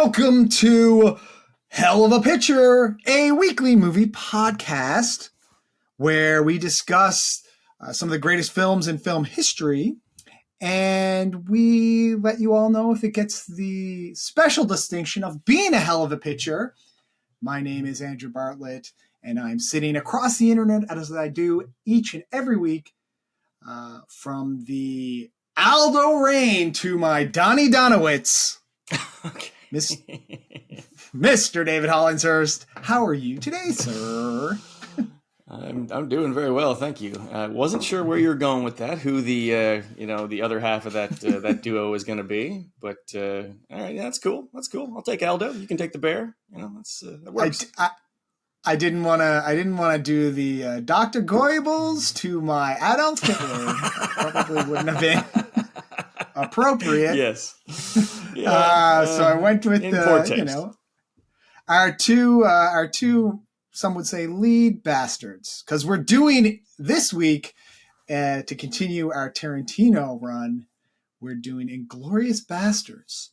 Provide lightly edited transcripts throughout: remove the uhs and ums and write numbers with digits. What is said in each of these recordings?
welcome to Hell of a Picture, a weekly movie podcast where we discuss some of the greatest films in film history, and we let you all know if it gets the special distinction of being a hell of a picture. My name is Andrew Bartlett, and I'm sitting across the internet as I do each and every week from the Aldo Rain to my Donnie Donowitz. Okay. Mr. David Hollinshurst, how are you today, sir? I'm doing very well, thank you. I wasn't sure where you're going with that, who the other half of that duo is going to be, but all right, yeah, that's cool. That's cool. I'll take Aldo. You can take the bear. That works. I didn't want to do the Dr. Goebbels to my Adolf Hitler. That probably wouldn't have been appropriate. Yes. Yeah, so I went with our two some would say lead bastards, because we're doing this week to continue our Tarantino run. We're doing Inglourious Basterds,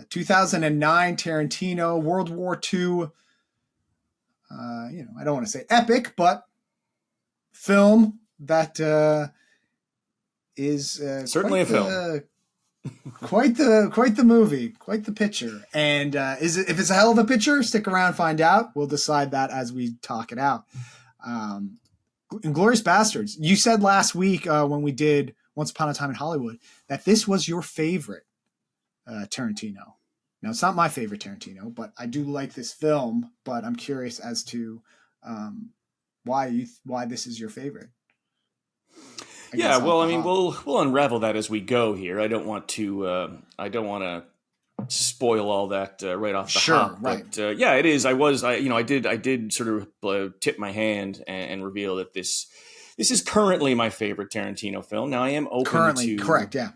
2009 Tarantino, World War II. I don't want to say epic, but film that is certainly a film. Quite the movie, quite the picture. And if it's a hell of a picture, stick around, find out. We'll decide that as we talk it out. Inglourious Basterds. You said last week when we did Once Upon a Time in Hollywood that this was your favorite Tarantino. Now, it's not my favorite Tarantino, but I do like this film. But I'm curious as to why this is your favorite. Yeah, well, I mean, we'll unravel that as we go here. I don't want to spoil all that right off the hop. Right. But yeah, it is. I did sort of tip my hand and reveal that this is currently my favorite Tarantino film. Now, I am open to correct. Yeah.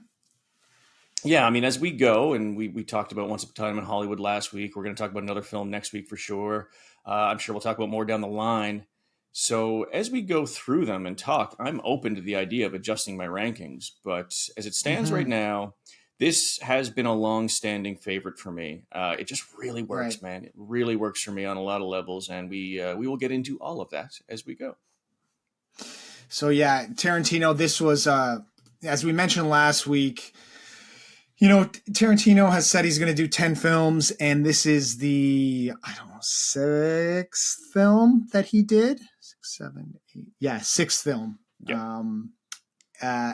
Yeah, I mean, as we go, and we talked about Once Upon a Time in Hollywood last week. We're going to talk about another film next week for sure. I'm sure we'll talk about more down the line. So as we go through them and talk, I'm open to the idea of adjusting my rankings. But as it stands right now, this has been a long-standing favorite for me. It just really works, man. It really works for me on a lot of levels, and we will get into all of that as we go. So yeah, Tarantino, this was, as we mentioned last week, Tarantino has said he's going to do 10 films, and this is the, sixth film that he did. 6, 7, 8. Yeah, sixth film. Yeah.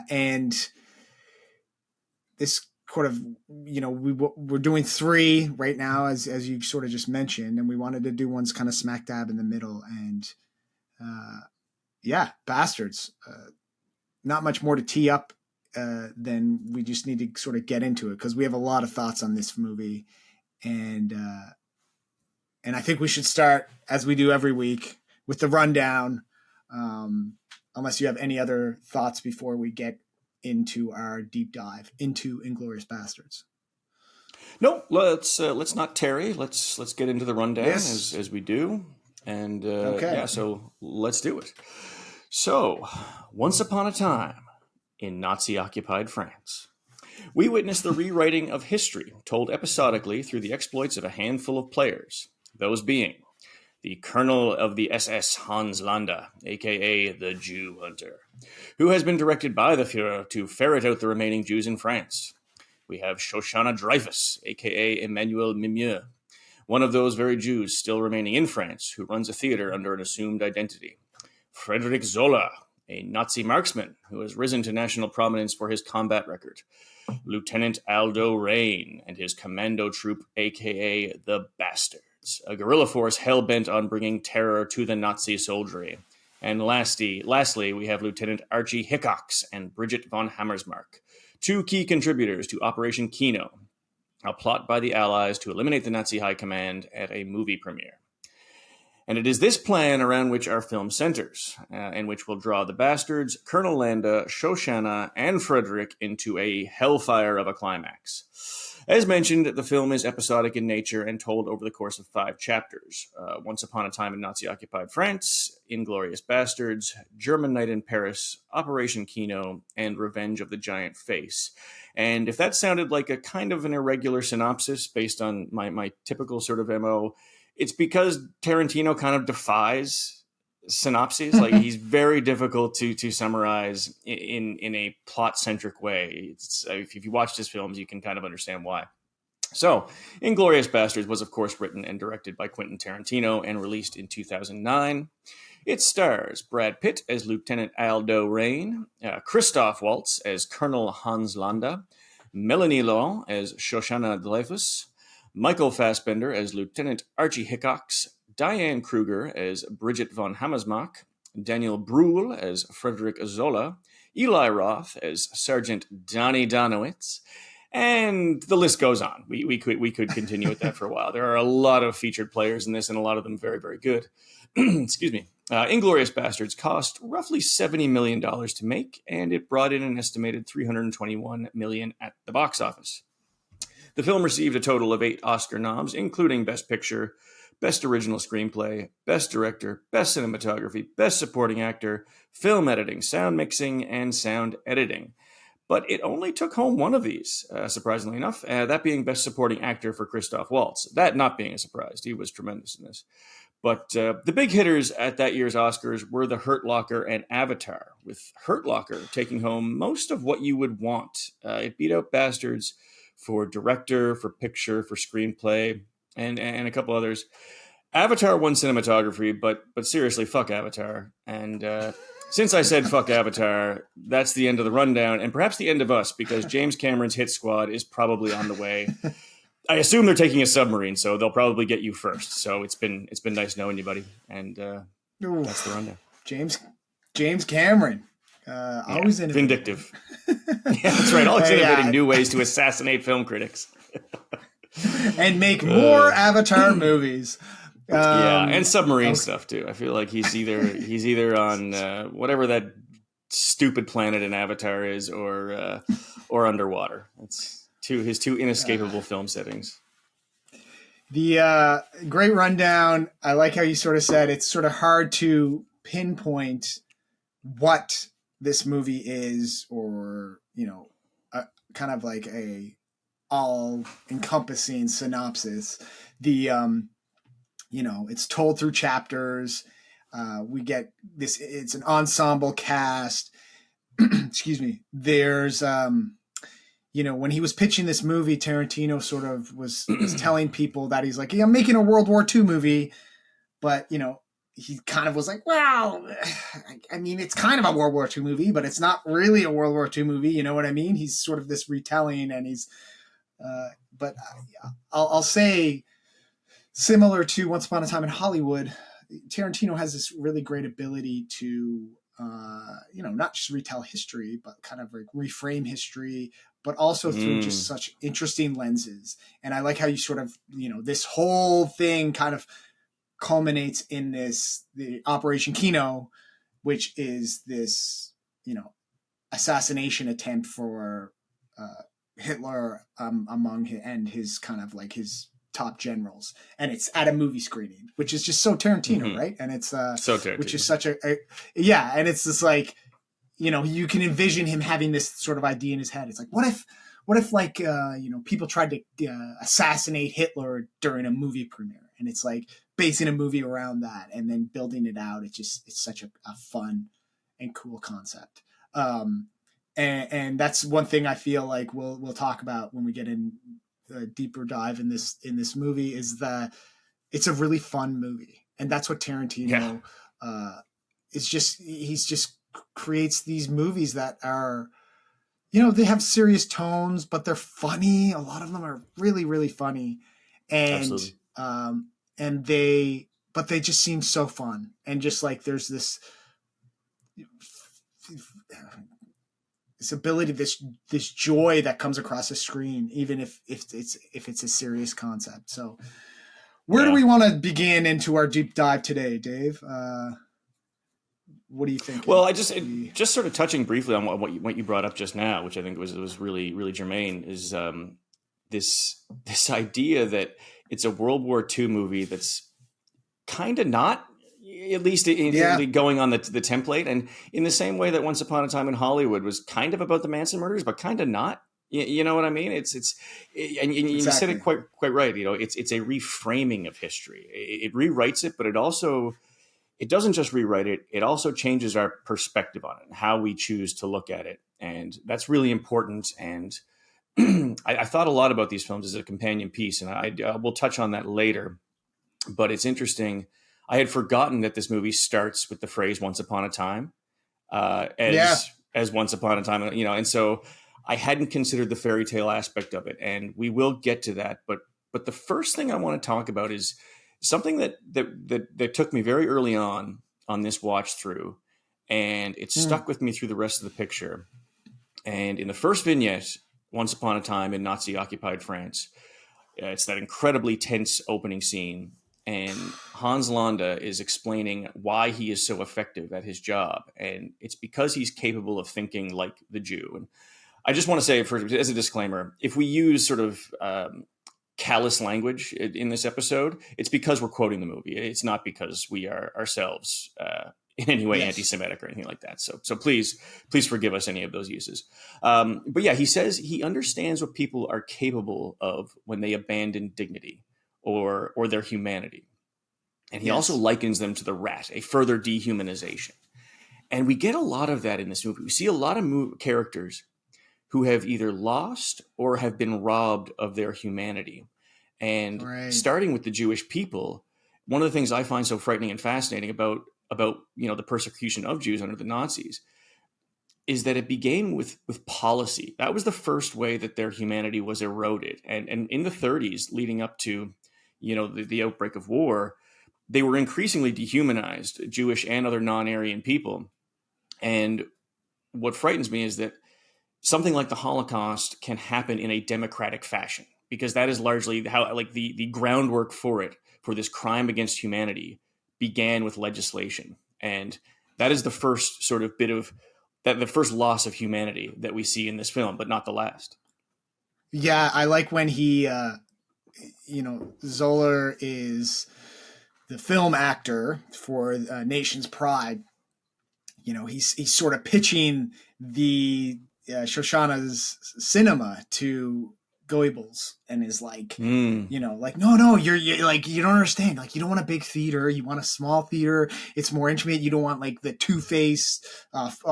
And this sort of, we're doing 3 right now, as you sort of just mentioned, and we wanted to do ones kind of smack dab in the middle. And Bastards. Not much more to tee up. Then we just need to sort of get into it, because we have a lot of thoughts on this movie, and I think we should start, as we do every week, with the rundown, unless you have any other thoughts before we get into our deep dive into Inglourious Basterds. No, let's not tarry. Let's get into the rundown as we do, and so let's do it. So, Once Upon a Time in Nazi-occupied France, we witness the rewriting of history told episodically through the exploits of a handful of players, those being the colonel of the SS Hans Landa, a.k.a. the Jew Hunter, who has been directed by the Führer to ferret out the remaining Jews in France. We have Shoshana Dreyfus, a.k.a. Emmanuel Mimieux, one of those very Jews still remaining in France, who runs a theater under an assumed identity. Frederick Zola, a Nazi marksman who has risen to national prominence for his combat record. Lieutenant Aldo Rain and his commando troop, a.k.a. the Bastards, a guerrilla force hell-bent on bringing terror to the Nazi soldiery. And lastly, we have Lieutenant Archie Hickox and Bridget von Hammersmark, 2 key contributors to Operation Kino, a plot by the Allies to eliminate the Nazi high command at a movie premiere. And it is this plan around which our film centers, in which we'll draw the Bastards, Colonel Landa, Shoshana, and Frederick into a hellfire of a climax. As mentioned, the film is episodic in nature and told over the course of 5 chapters. Once Upon a Time in Nazi-occupied France, Inglourious Basterds, German Night in Paris, Operation Kino, and Revenge of the Giant Face. And if that sounded like a kind of an irregular synopsis based on my typical sort of MO, it's because Tarantino kind of defies synopses. Like, he's very difficult to summarize in a plot-centric way. If you watch his films, you can kind of understand why. So, Inglourious Basterds was, of course, written and directed by Quentin Tarantino and released in 2009. It stars Brad Pitt as Lieutenant Aldo Raine, Christoph Waltz as Colonel Hans Landa, Melanie Laurent as Shoshana Dreyfus, Michael Fassbender as Lieutenant Archie Hickox, Diane Kruger as Bridget von Hammersmark, Daniel Bruhl as Frederick Zola, Eli Roth as Sergeant Donnie Donowitz, and the list goes on. We could continue with that for a while. There are a lot of featured players in this, and a lot of them very, very good. Excuse me. Inglourious Basterds cost roughly $70 million to make, and it brought in an estimated $321 million at the box office. The film received a total of 8 Oscar noms, including Best Picture, Best Original Screenplay, Best Director, Best Cinematography, Best Supporting Actor, Film Editing, Sound Mixing, and Sound Editing. But it only took home one of these, surprisingly enough, that being Best Supporting Actor for Christoph Waltz. That not being a surprise. He was tremendous in this. But the big hitters at that year's Oscars were The Hurt Locker and Avatar, with Hurt Locker taking home most of what you would want. It beat out Bastards for director, for picture, for screenplay, and a couple others. Avatar won cinematography, but seriously, fuck Avatar. And since I said fuck Avatar, that's the end of the rundown, and perhaps the end of us, because James Cameron's hit squad is probably on the way. I assume they're taking a submarine, so they'll probably get you first. So it's been nice knowing you, buddy, and that's the rundown. James Cameron, always innovative. Vindictive. Yeah, that's right. Always innovating new ways to assassinate film critics. And make more Avatar movies. And submarine stuff too. I feel like he's either on whatever that stupid planet in Avatar is, or underwater. It's his two inescapable film settings. The great rundown. I like how you sort of said it's sort of hard to pinpoint what this movie is, or kind of like a all-encompassing synopsis. The it's told through chapters. We get this. It's an ensemble cast. Excuse me. There's when he was pitching this movie, Tarantino sort of was telling people that he's like, I'm making a World War II movie, but he kind of was like, well, I mean, it's kind of a World War II movie, but it's not really a World War II movie. You know what I mean? He's sort of this retelling, and he's but I'll say, similar to Once Upon a Time in Hollywood, Tarantino has this really great ability to, not just retell history, but kind of like reframe history, but also through just such interesting lenses. And I like how you sort of, this whole thing kind of culminates in the Operation Kino, which is this, assassination attempt for Hitler among his kind of like his top generals, and it's at a movie screening, which is just so Tarantino, right? And it's so Tarantino, which is such a and it's just like, you can envision him having this sort of idea in his head. It's like, what if like people tried to assassinate Hitler during a movie premiere, and it's like basing a movie around that and then building it out. It's such a fun and cool concept. And that's one thing I feel like we'll talk about when we get in a deeper dive in this movie, is that it's a really fun movie, and that's what Tarantino is. He's just creates these movies that are, they have serious tones, but they're funny. A lot of them are really, really funny, and but they just seem so fun, and just like there's this ability, this joy that comes across the screen, even if it's a serious concept. So where do we want to begin into our deep dive today, Dave? What do you think? Well, I just sort of touching briefly on what you brought up just now, which I think was really, really germane, is this idea that it's a World War II movie that's kind of not, at least going on the template, and in the same way that Once Upon a Time in Hollywood was kind of about the Manson murders, but kind of not. You know what I mean? And you said it quite right. It's a reframing of history. It rewrites it, but it doesn't just rewrite it. It also changes our perspective on it and how we choose to look at it. And that's really important. And I thought a lot about these films as a companion piece, and we'll touch on that later. But it's interesting. I had forgotten that this movie starts with the phrase "Once upon a time," as Once Upon a Time, and so I hadn't considered the fairy tale aspect of it, and we will get to that. But the first thing I want to talk about is something that took me very early on this watch through, and it stuck with me through the rest of the picture. And in the first vignette, Once Upon a Time in Nazi-occupied France, it's that incredibly tense opening scene. And Hans Landa is explaining why he is so effective at his job. And it's because he's capable of thinking like the Jew. And I just want to say, as a disclaimer, if we use sort of callous language in this episode, it's because we're quoting the movie. It's not because we are ourselves in any way anti-Semitic or anything like that. So please forgive us any of those uses. But yeah, he says he understands what people are capable of when they abandon dignity or their humanity. And he also likens them to the rat, a further dehumanization. And we get a lot of that in this movie. We see a lot of characters who have either lost or have been robbed of their humanity. And starting with the Jewish people, one of the things I find so frightening and fascinating about the persecution of Jews under the Nazis is that it began with policy. That was the first way that their humanity was eroded. And in the 30s, leading up to the outbreak of war, they were increasingly dehumanized, Jewish and other non-Aryan people. And what frightens me is that something like the Holocaust can happen in a democratic fashion, because that is largely how, like, the groundwork for this crime against humanity began with legislation. And that is the first sort of the first loss of humanity that we see in this film, but not the last. Yeah, I like when he, Zoller is the film actor for Nation's Pride. He's sort of pitching the Shoshana's cinema to Goebbels, and is like, no, you're like, you don't understand. Like, you don't want a big theater. You want a small theater. It's more intimate. You don't want like the two-faced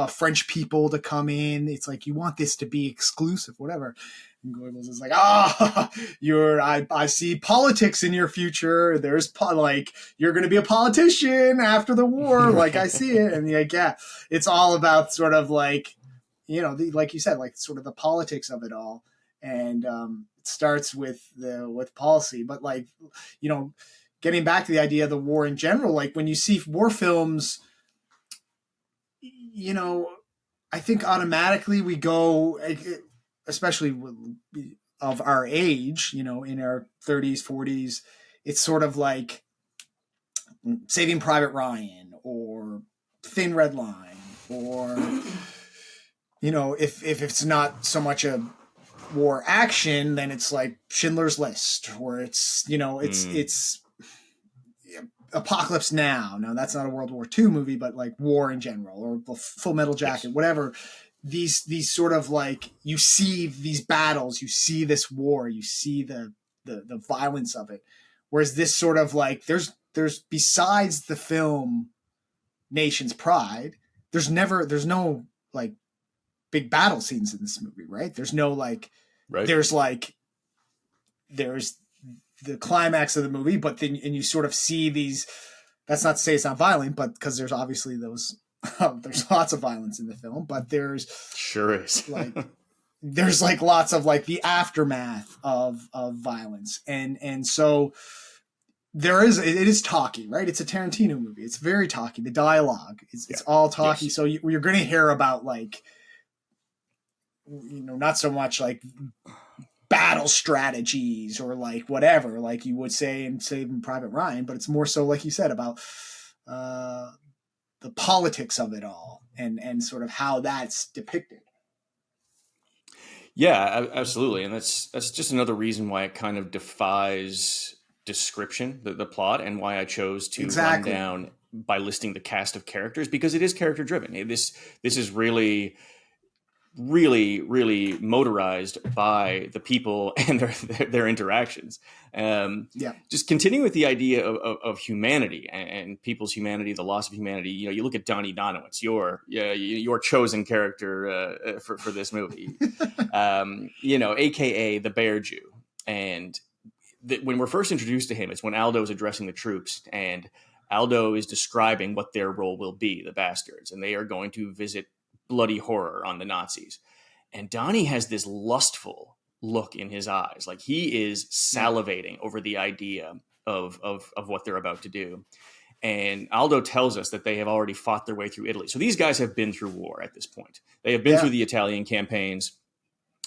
French people to come in. It's like, you want this to be exclusive, whatever. And Goebbels is like, I see politics in your future. There's you're going to be a politician after the war. Like, I see it. And like, yeah, it's all about sort of like, like you said, like sort of the politics of it all. And it starts with policy, but like, getting back to the idea of the war in general, like when you see war films, I think automatically we go, especially of our age, in our 30s, 40s, it's sort of like Saving Private Ryan or Thin Red Line, or, if it's not so much a war action, then it's like Schindler's List, or it's it's Apocalypse Now. Now that's not a World War II movie, but like war in general, or Full Metal Jacket, whatever. These sort of like, you see these battles, you see this war, you see the violence of it. Whereas this sort of like, there's besides the film Nation's Pride, there's no like big battle scenes in this movie, right? There's no like, there's the climax of the movie, but then, and you sort of see these, that's not to say it's not violent, but because there's obviously those, there's lots of violence in the film, but there's sure is like, there's like lots of like the aftermath of violence. And so it is talky, right? It's a Tarantino movie. It's very talky. The dialogue it's all talky. Yes. So you're going to hear about like, not so much like battle strategies or like whatever, like you would say in Saving Private Ryan, but it's more so, like you said, about the politics of it all and sort of how that's depicted. Yeah, absolutely. And that's just another reason why it kind of defies description, the plot, and why I chose to run down by listing the cast of characters, because it is character driven. This is really motorized by the people and their interactions. Just continue with the idea of humanity and people's humanity, the loss of humanity. You look at Donnie Donowitz, your chosen character for this movie, AKA the Bear Jew. And when we're first introduced to him, it's when Aldo is addressing the troops, and Aldo is describing what their role will be, the Bastards, and they are going to visit bloody horror on the Nazis. And Donnie has this lustful look in his eyes, like he is salivating over the idea of what they're about to do. And Aldo tells us that they have already fought their way through Italy. So these guys have been through war at this point. They have been through the Italian campaigns.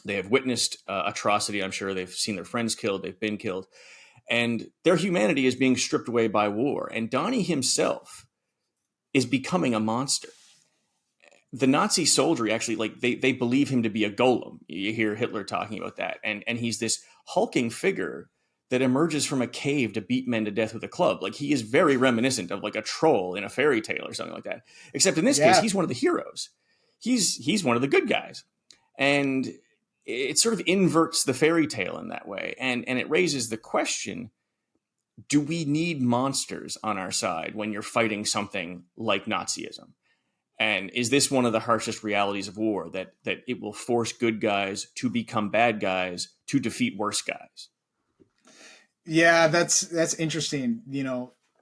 They have witnessed atrocity. I'm sure they've seen their friends killed. They've been killed. And their humanity is being stripped away by war. And Donnie himself is becoming a monster. The Nazi soldiery actually, like, they believe him to be a golem. You hear Hitler talking about that. And he's this hulking figure that emerges from a cave to beat men to death with a club. Like, he is very reminiscent of like a troll in a fairy tale or something like that. Except in this case, he's one of the heroes. He's one of the good guys. And it sort of inverts the fairy tale in that way. And it raises the question, do we need monsters on our side when you're fighting something like Nazism? And is this one of the harshest realities of war, that it will force good guys to become bad guys to defeat worse guys? Yeah, that's interesting.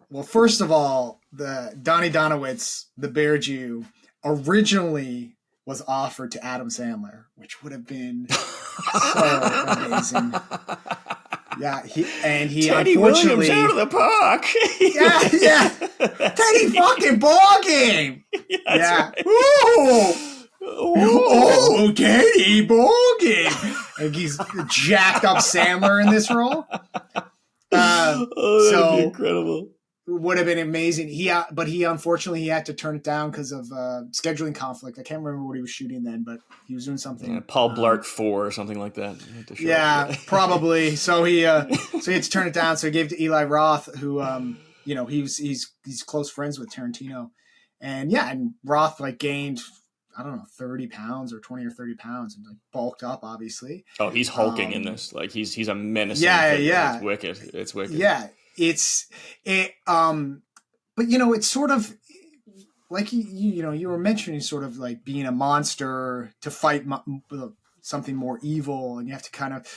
Well, first of all, the Donnie Donowitz, the Bear Jew, originally was offered to Adam Sandler, which would have been so amazing. Yeah, he Teddy unfortunately, Williams out of the park. yeah, Teddy fucking ball game. Yeah, right. oh, Teddy ball game. And he's jacked up Sandler in this role. That'd be incredible. Would have been amazing. But he unfortunately he had to turn it down because of scheduling conflict. I can't remember what he was shooting then, but he was doing something. Yeah, Paul Blart 4 or something like that. Yeah, probably. So he had to turn it down. So he gave it to Eli Roth, who he's close friends with Tarantino, and Roth like gained, I don't know, 30 pounds or 20 or 30 pounds and like bulked up, obviously. Oh, he's hulking in this. Like he's a menacing. Yeah. It's wicked. It's wicked. Yeah. But it's sort of like you were mentioning, sort of like being a monster to fight something more evil, and you have to kind of.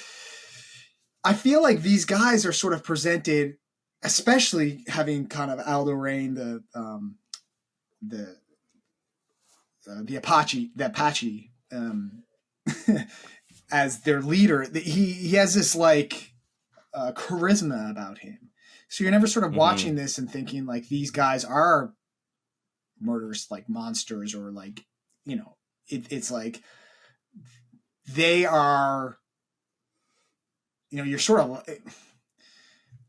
I feel like these guys are sort of presented, especially having kind of Aldo Rain, the Apache, as their leader. He has this like charisma about him. So you're never sort of watching this and thinking like these guys are murderous, like monsters, or like, it's like they are, you're sort of,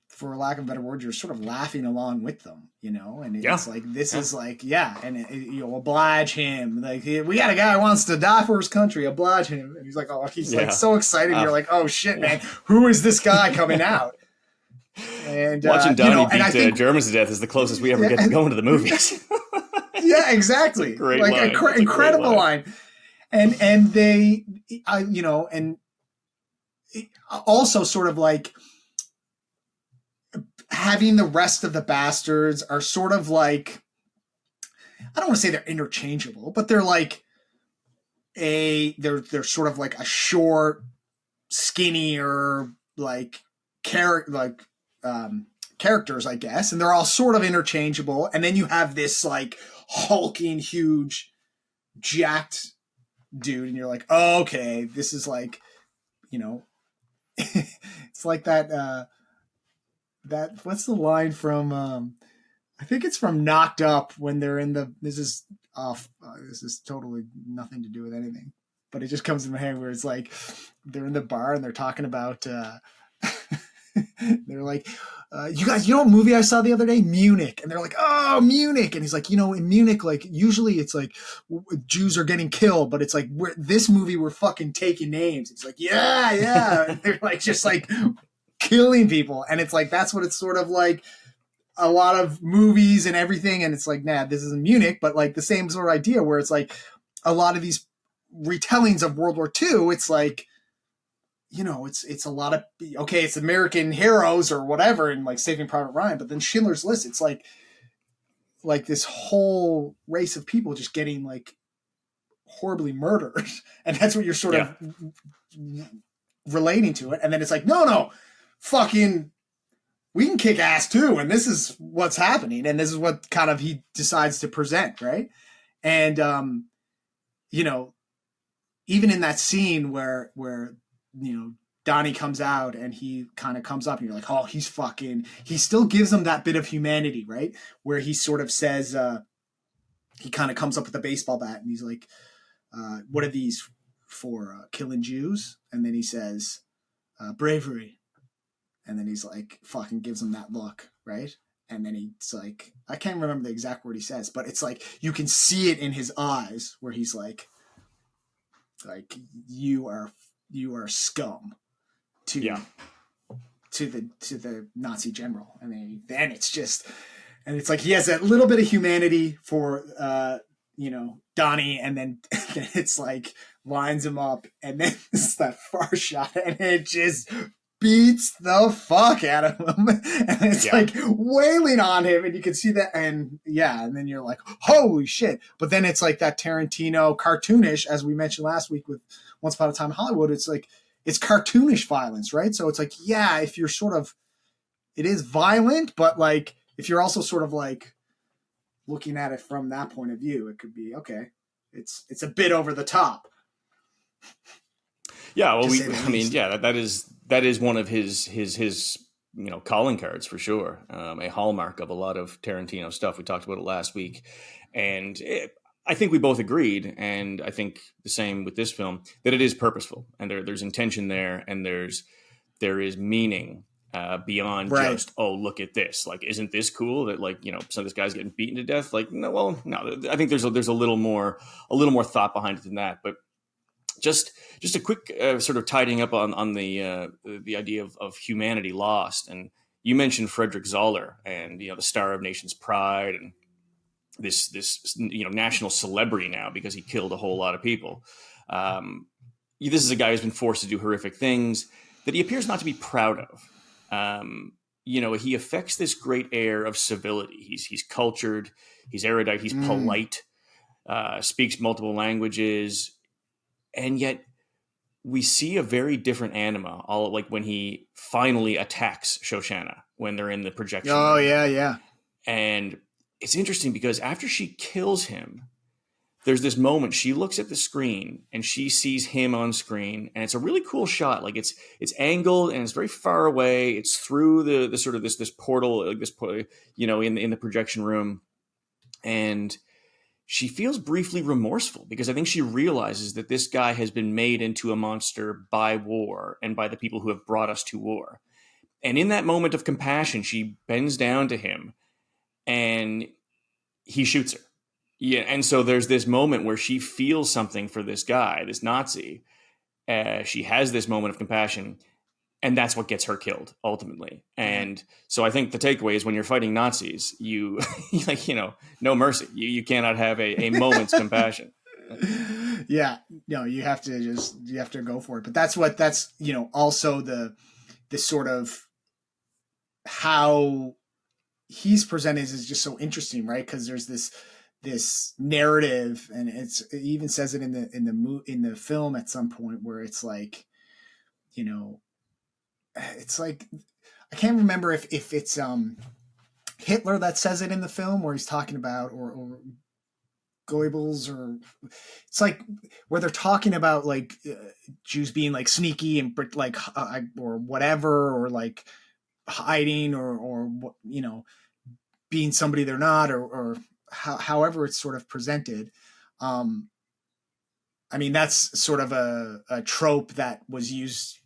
for lack of a better word, you're sort of laughing along with them, and it's like, this is like, and oblige him. Like, we got a guy who wants to die for his country, oblige him. And he's like, he's like so excited. You're like, oh shit, man, who is this guy coming out? And watching Donnie beat Germans to death is the closest we ever get to going to the movies. Yeah, exactly. Great like line. Incredible line. And they, and also sort of like having the rest of the Bastards are sort of like, I don't want to say they're interchangeable, but they're like they're sort of like a short, skinnier, like characters, I guess, and they're all sort of interchangeable. And then you have this like hulking, huge, jacked dude, and you're like, oh, okay, this is like, it's like that what's the line from I think it's from Knocked Up, when they're in this is totally nothing to do with anything, but it just comes in my head, where it's like they're in the bar and they're talking about They're like, you guys, you know what movie I saw the other day? Munich. And they're like, oh, Munich. And he's like, in Munich, like usually it's like Jews are getting killed, but it's like this movie we're fucking taking names. It's like, yeah. And they're like just like killing people. And it's like, that's what it's sort of like a lot of movies and everything. And it's like, nah, this isn't Munich, but like the same sort of idea where it's like a lot of these retellings of World War II, it's like, it's a lot of, okay, it's American heroes or whatever, and like Saving Private Ryan, but then Schindler's List, it's like this whole race of people just getting like horribly murdered, and that's what you're sort of relating to it. And then it's like, no, fucking, we can kick ass too, and this is what's happening, and this is what kind of he decides to present, right? And even in that scene where Donnie comes out and he kind of comes up and you're like, oh, he still gives him that bit of humanity, right? Where he sort of says, he kind of comes up with a baseball bat and he's like, what are these for? Killing Jews? And then he says, bravery. And then he's like, fucking gives him that look, right? And then he's like, I can't remember the exact word he says, but it's like, you can see it in his eyes where he's like you are scum to the Nazi general. And then it's just, and it's like he has that little bit of humanity for Donnie, and then it's like lines him up, and then it's that far shot, and it just beats the fuck out of him, and it's like wailing on him, and you can see that, and then you're like, holy shit. But then it's like that Tarantino cartoonish, as we mentioned last week with Once Upon a Time in Hollywood, it's like it's cartoonish violence, right? So it's like, if you're sort of, it is violent, but like if you're also sort of like looking at it from that point of view, it could be okay, it's a bit over the top. Yeah, well, that is one of his calling cards for sure. A hallmark of a lot of Tarantino stuff. We talked about it last week, and I think we both agreed, and I think the same with this film, that it is purposeful, and there's intention there, and there is meaning beyond just, oh, look at this. Like, isn't this cool that some of this guy's getting beaten to death? Like, no. I think there's a little more thought behind it than that, but. Just a quick sort of tidying up on the idea of humanity lost, and you mentioned Frederick Zoller and the Star of Nations Pride and this national celebrity now because he killed a whole lot of people. This is a guy who's been forced to do horrific things that he appears not to be proud of. He affects this great air of civility. He's cultured, he's erudite, he's polite, speaks multiple languages. And yet we see a very different anima, all like when he finally attacks Shoshana when they're in the projection. Oh, room. Yeah. And it's interesting because after she kills him, there's this moment she looks at the screen and she sees him on screen, and it's a really cool shot. Like it's angled and it's very far away. It's through the sort of this portal, in the projection room, and she feels briefly remorseful because I think she realizes that this guy has been made into a monster by war and by the people who have brought us to war. And in that moment of compassion, she bends down to him and he shoots her. Yeah. And so there's this moment where she feels something for this guy, this Nazi. She has this moment of compassion, and that's what gets her killed ultimately. And so I think the takeaway is when you're fighting Nazis, you no mercy. You cannot have a moment's compassion. Yeah, no, you have to go for it. But that's also the sort of how he's presented is just so interesting, right? Because there's this narrative, and it even says it in the film at some point where it's like, it's like, I can't remember if it's Hitler that says it in the film where he's talking about, or Goebbels, or it's like where they're talking about like Jews being like sneaky and like or whatever, or like hiding or being somebody they're not, or however it's sort of presented. I mean, that's sort of a trope that was used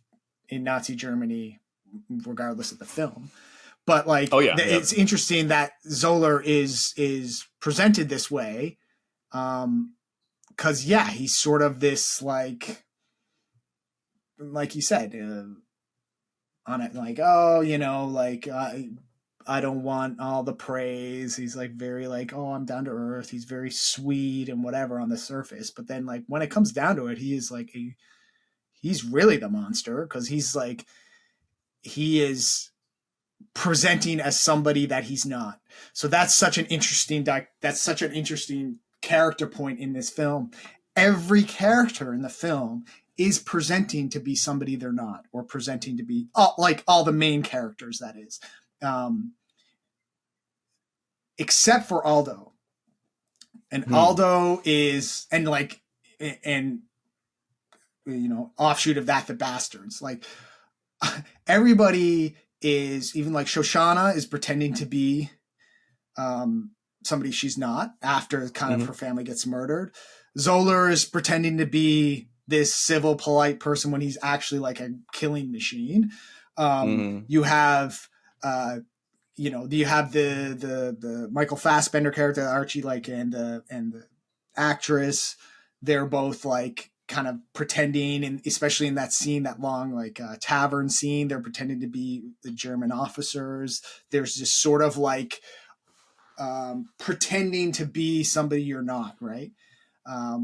in Nazi Germany, regardless of the film. But like, it's interesting that Zoller is presented this way, because he's sort of this like you said, on it, like, oh, like I don't want all the praise. He's like very like, oh, I'm down to earth. He's very sweet and whatever on the surface, but then like when it comes down to it, he is like he's really the monster, because he's like he is presenting as somebody that he's not. So that's such an interesting character point in this film. Every character in the film is presenting to be somebody they're not, or presenting to be like all the main characters, that is, except for Aldo. And Aldo is, and like, and offshoot of that, the Bastards, like everybody is, even like Shoshana is pretending to be somebody she's not after kind of her family gets murdered. Zoller is pretending to be this civil, polite person when he's actually like a killing machine. You have you have the Michael Fassbender character, Archie, like, and the actress. They're both like kind of pretending, and especially in that scene, that long like tavern scene, they're pretending to be the German officers. There's this sort of like pretending to be somebody you're not, right?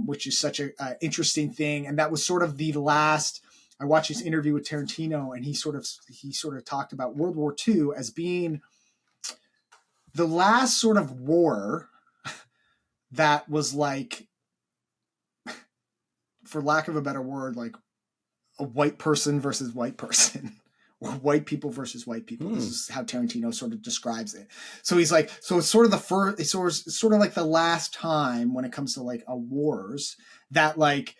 Which is such a interesting thing. And that was sort of the last. I watched this interview with Tarantino, and he sort of talked about World War II as being the last sort of war that was like, for lack of a better word, like a white person versus white person, or white people versus white people. This is how Tarantino sort of describes it. So he's like, so it's sort of the first, it's sort of like the last time when it comes to like a wars that like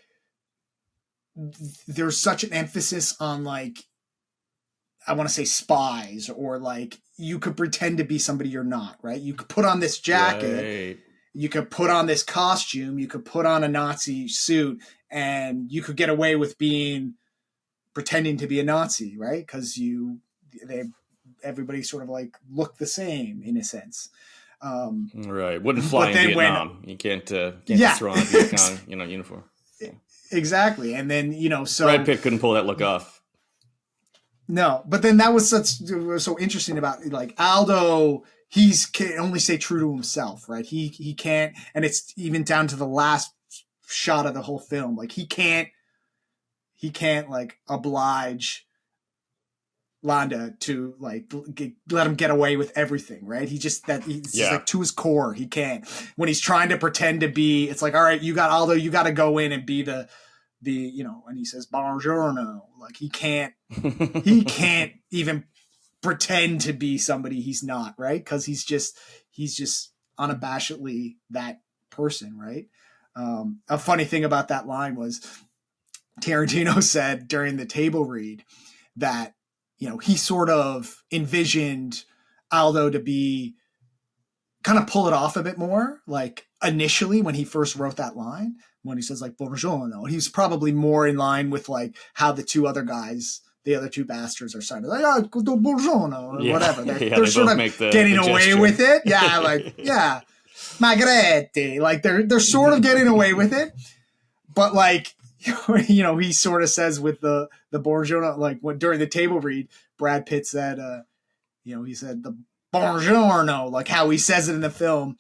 there's such an emphasis on like, I want to say spies, or like you could pretend to be somebody you're not, right? You could put on this jacket, you could put on this costume, you could put on a Nazi suit, and you could get away with pretending to be a Nazi, right? Because everybody sort of like looked the same in a sense. Right. Wouldn't fly in Vietnam. You can't throw on a Vietcong, uniform. Yeah. Exactly. And then, so Brad Pitt couldn't pull that look off. No, but then that was so interesting about like Aldo. He can only stay true to himself, right? He can't, and it's even down to the last shot of the whole film. Like he can't like oblige Londa to like let him get away with everything, right? He's just like to his core. He can't. When he's trying to pretend to be, it's like, all right, you got Aldo, you got to go in and be the and he says buongiorno. Like he can't even pretend to be somebody he's not, right? Because he's just unabashedly that person, right? A funny thing about that line was Tarantino said during the table read that he sort of envisioned Aldo to be kind of pull it off a bit more, like initially when he first wrote that line, when he says like buongiorno, he was probably more in line with like how the two other guys, the other two bastards, are sounding like, oh, buongiorno, or whatever. They're sort of getting away with it. Yeah, like, yeah, Margheriti. Like they're sort of getting away with it. But like, he sort of says with the buongiorno, like during the table read, Brad Pitt said, he said the buongiorno, like how he says it in the film.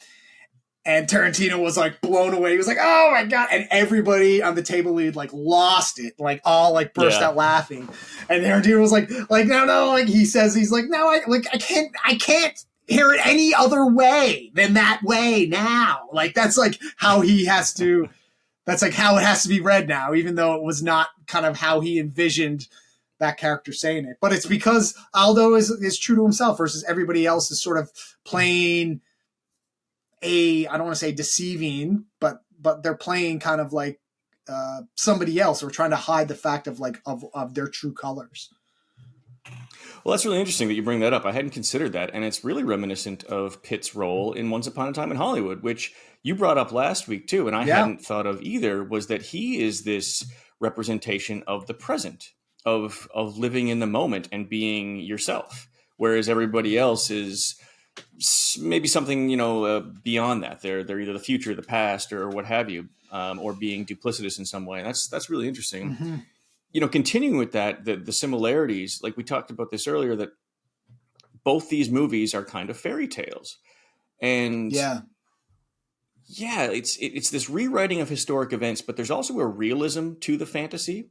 And Tarantino was like blown away. He was like, "Oh my God." And everybody on the table lead like lost it, like all like burst out laughing. And Tarantino was like, no, like he says, he's like, no, I can't hear it any other way than that way now. Like that's like how he has to, that's like how it has to be read now, even though it was not kind of how he envisioned that character saying it. But it's because Aldo is true to himself versus everybody else is sort of playing I don't want to say deceiving, but they're playing kind of like somebody else, or trying to hide the fact of like of their true colors. Well, that's really interesting that you bring that up. I hadn't considered that, and it's really reminiscent of Pitt's role in Once Upon a Time in Hollywood, which you brought up last week too, and I hadn't thought of either. Was that he is this representation of the present, of living in the moment and being yourself, whereas everybody else is maybe something, beyond that. They're either the future, the past, or what have you, or being duplicitous in some way. And that's really interesting. Mm-hmm. Continuing with that, the similarities, like we talked about this earlier, that both these movies are kind of fairy tales. And it's this rewriting of historic events, but there's also a realism to the fantasy.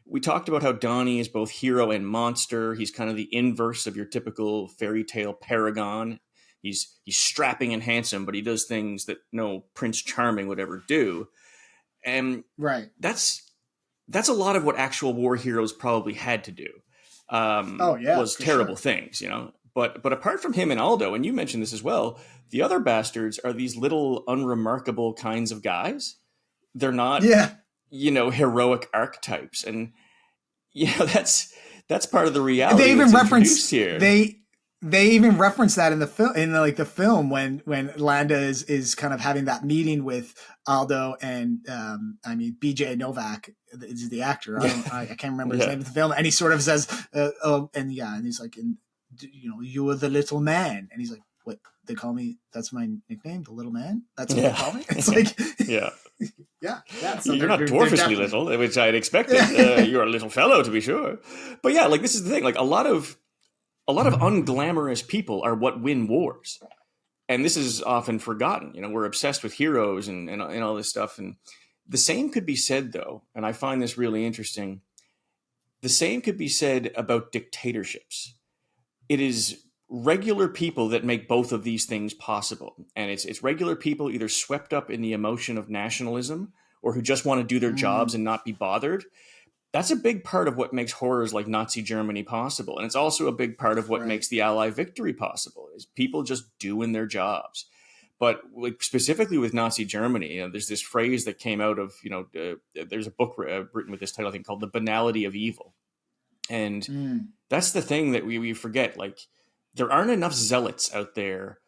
We talked about how Donnie is both hero and monster. He's kind of the inverse of your typical fairy tale paragon. He's strapping and handsome, but he does things that no Prince Charming would ever do. And that's a lot of what actual war heroes probably had to do. Was terrible things, But apart from him and Aldo, and you mentioned this as well, the other bastards are these little unremarkable kinds of guys. They're not, heroic archetypes, and that's part of the reality. They even reference here. They even reference that in the film, the film when Landa is kind of having that meeting with Aldo and BJ Novak is the actor. I can't remember his name in the film, and he sort of says, and he's like, you were the little man, and he's like, what they call me? That's my nickname, the little man. That's what they call me. It's like, So you're not dwarfishly little, which I'd expected. You're a little fellow, to be sure. But this is the thing. Like a lot of unglamorous people are what win wars, and this is often forgotten. We're obsessed with heroes and all this stuff, and the same could be said, though, and I find this really interesting. The same could be said about dictatorships. It is regular people that make both of these things possible. And it's regular people either swept up in the emotion of nationalism or who just want to do their jobs and not be bothered. That's a big part of what makes horrors like Nazi Germany possible. And it's also a big part of what makes the Allied victory possible, is people just doing their jobs. But specifically with Nazi Germany, there's this phrase that came out of, there's a book written with this title, I think, called The Banality of Evil. And that's the thing that we forget. Like, there aren't enough zealots out there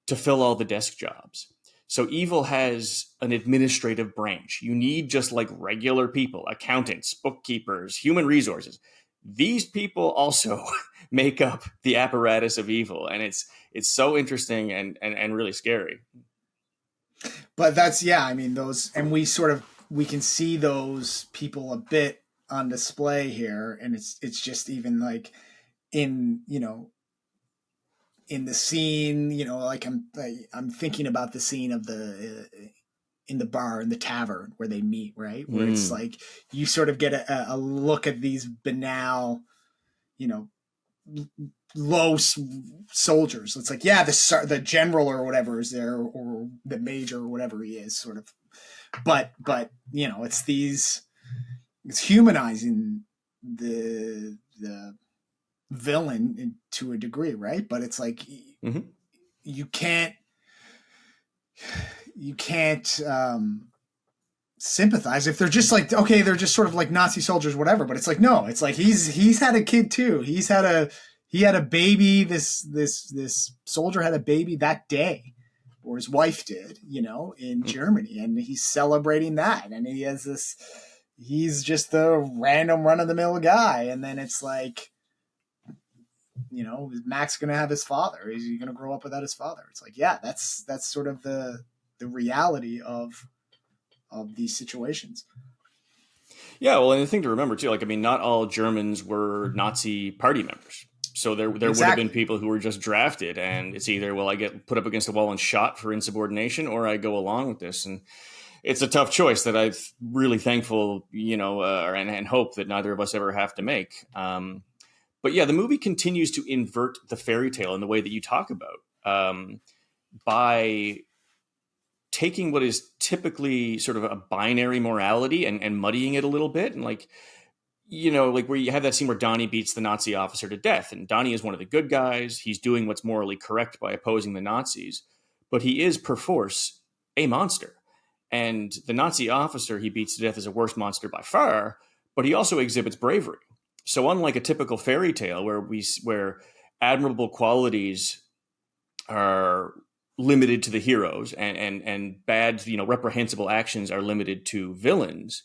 to fill all the desk jobs. So evil has an administrative branch. You need just like regular people, accountants, bookkeepers, human resources. These people also make up the apparatus of evil. And it's so interesting and really scary. But that's, those, and we can see those people a bit on display here. And it's just even like in the scene, like I'm thinking about the scene of in the bar, in the tavern where they meet, right? Where it's like, you sort of get a look at these banal, low soldiers. It's like, the general or whatever is there, or the major or whatever he is, sort of, but it's humanizing the villain to a degree, right? But it's like, you can't sympathize if they're just like, okay, they're just sort of like Nazi soldiers, whatever. But it's like, no, it's like he's had a kid too. He had a baby. This soldier had a baby that day, or his wife did, in Germany, and he's celebrating that. And he has this. He's just the random run of the mill guy, and then it's like, is Max going to have his father? Is he going to grow up without his father? It's like, that's sort of the reality of these situations. Yeah, well, and the thing to remember too, not all Germans were Nazi party members. So there would have been people who were just drafted, and it's either, well, I get put up against a wall and shot for insubordination, or I go along with this. And it's a tough choice that I'm really thankful, and hope that neither of us ever have to make. But the movie continues to invert the fairy tale in the way that you talk about, by taking what is typically sort of a binary morality and muddying it a little bit. And like where you have that scene where Donnie beats the Nazi officer to death, and Donnie is one of the good guys. He's doing what's morally correct by opposing the Nazis, but he is perforce a monster. And the Nazi officer he beats to death is a worse monster by far, but he also exhibits bravery. So unlike a typical fairy tale where admirable qualities are limited to the heroes and bad, reprehensible actions are limited to villains,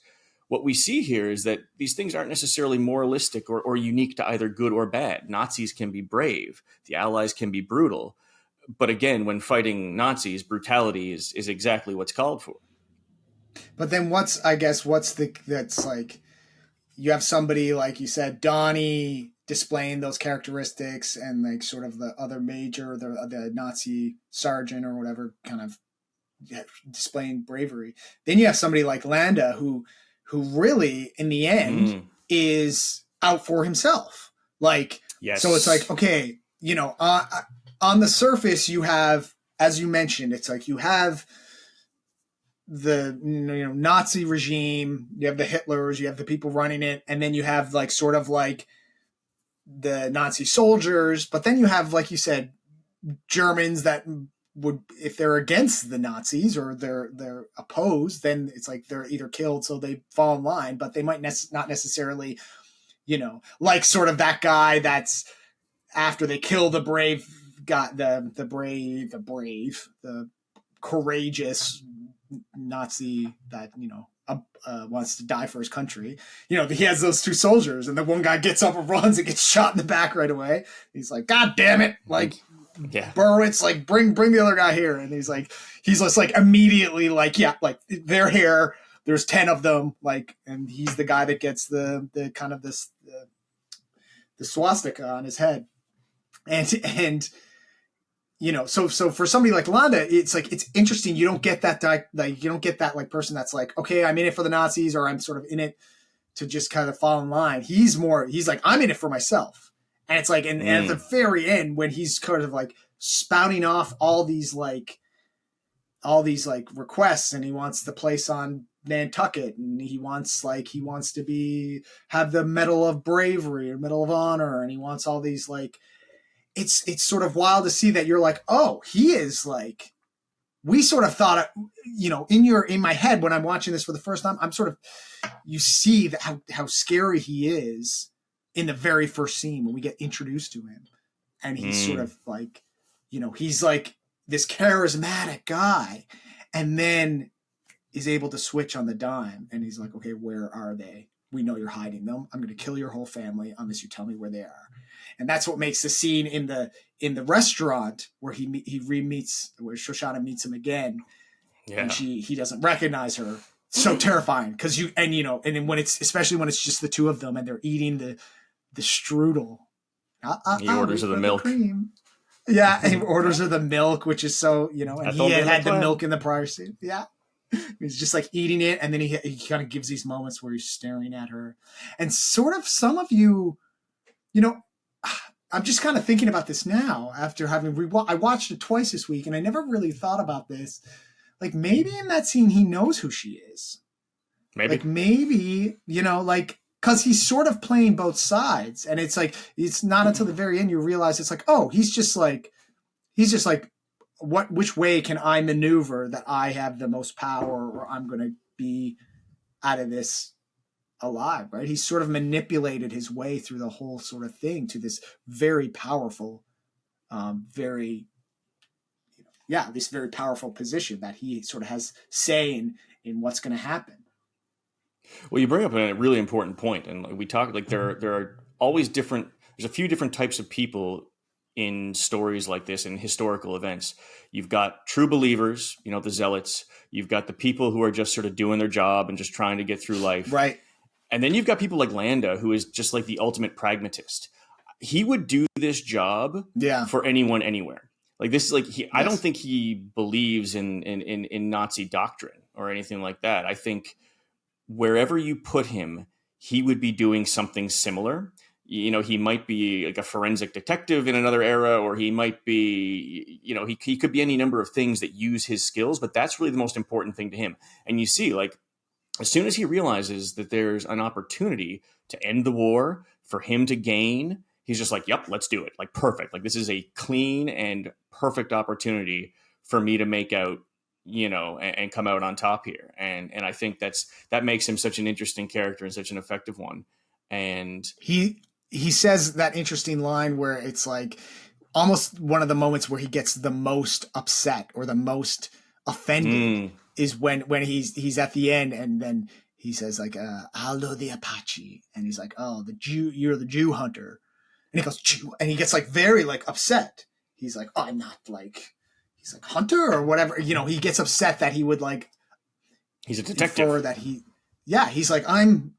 what we see here is that these things aren't necessarily moralistic or unique to either good or bad. Nazis can be brave. The Allies can be brutal. But again, when fighting Nazis, brutality is exactly what's called for. But then that's like, you have somebody, like you said, Donnie displaying those characteristics, and like sort of the other major, the Nazi sergeant or whatever, kind of displaying bravery. Then you have somebody like Landa who really in the end is out for himself. Like, yes. So it's like, okay, on the surface you have, as you mentioned, it's like you have the Nazi regime, you have the Hitlers, you have the people running it, and then you have like sort of like the Nazi soldiers, but then you have, like you said, Germans that would, if they're against the Nazis or they're opposed, then it's like they're either killed, so they fall in line, but they might not necessarily, like sort of that guy that's after they kill the brave guy, the courageous Nazi that wants to die for his country. He has those two soldiers, and the one guy gets up and runs and gets shot in the back right away. He's like, God damn it! Like, yeah, Burwitz, like bring the other guy here, and he's just like immediately like, yeah, like they're here. There's 10 of them, like, and he's the guy that gets the kind of this the swastika on his head, and. So for somebody like Landa, it's like, it's interesting. You don't get that like person that's like, okay, I'm in it for the Nazis, or I'm sort of in it to just kind of fall in line. He's like, I'm in it for myself. And it's like, and at the very end, when he's kind of like spouting off all these requests, and he wants the place on Nantucket, and he wants to have the Medal of Bravery or Medal of Honor, and he wants all these like, it's sort of wild to see that you're like, oh, he is like, we sort of thought, in my head when I'm watching this for the first time, I'm sort of, you see that how scary he is in the very first scene when we get introduced to him, and he's sort of like, he's like this charismatic guy, and then is able to switch on the dime, and he's like, okay, where are they? We know you're hiding them. I'm going to kill your whole family unless you tell me where they are. And that's what makes the scene in the restaurant where where Shoshana meets him again, and he doesn't recognize her, so terrifying, because and then especially when it's just the two of them and they're eating the strudel. He orders her the milk. Cream. Yeah, and he orders her the milk, which is so, and he had the milk in the prior scene. Yeah. He's just like eating it, and then he kind of gives these moments where he's staring at her. And sort of some of you, I'm just kind of thinking about this now after having I watched it twice this week, and I never really thought about this. Like, maybe in that scene he knows who she is. Maybe. Like, maybe, because he's sort of playing both sides, and it's like, it's not until the very end you realize it's like, oh, he's just like which way can I maneuver that I have the most power, or I'm going to be out of this alive, right? He's sort of manipulated his way through the whole sort of thing to this very powerful, this very powerful position that he sort of has say in what's going to happen. Well, you bring up a really important point, and we talk like there are always there's a few different types of people in stories like this, in historical events. You've got true believers, the zealots. You've got the people who are just sort of doing their job and just trying to get through life. Right. And then you've got people like Landa, who is just like the ultimate pragmatist. He would do this job for anyone, anywhere. Like this is like, I don't think he believes in Nazi doctrine or anything like that. I think wherever you put him, he would be doing something similar. He might be like a forensic detective in another era, or he might be, he could be any number of things that use his skills, but that's really the most important thing to him. And you see, like, as soon as he realizes that there's an opportunity to end the war, for him to gain, he's just like, yep, let's do it. Like, perfect. Like, this is a clean and perfect opportunity for me to make out, and come out on top here. And I think that makes him such an interesting character and such an effective one. And he says that interesting line where it's like almost one of the moments where he gets the most upset or the most offended is when he's at the end, and then he says like, Aldo the Apache. And he's like, oh, the Jew, you're the Jew hunter. And he goes, Jew. And he gets like very like upset. He's like, oh, I'm not like, he's like hunter or whatever. You know, he gets upset that he would like, he's a detective. Or that he's like, I'm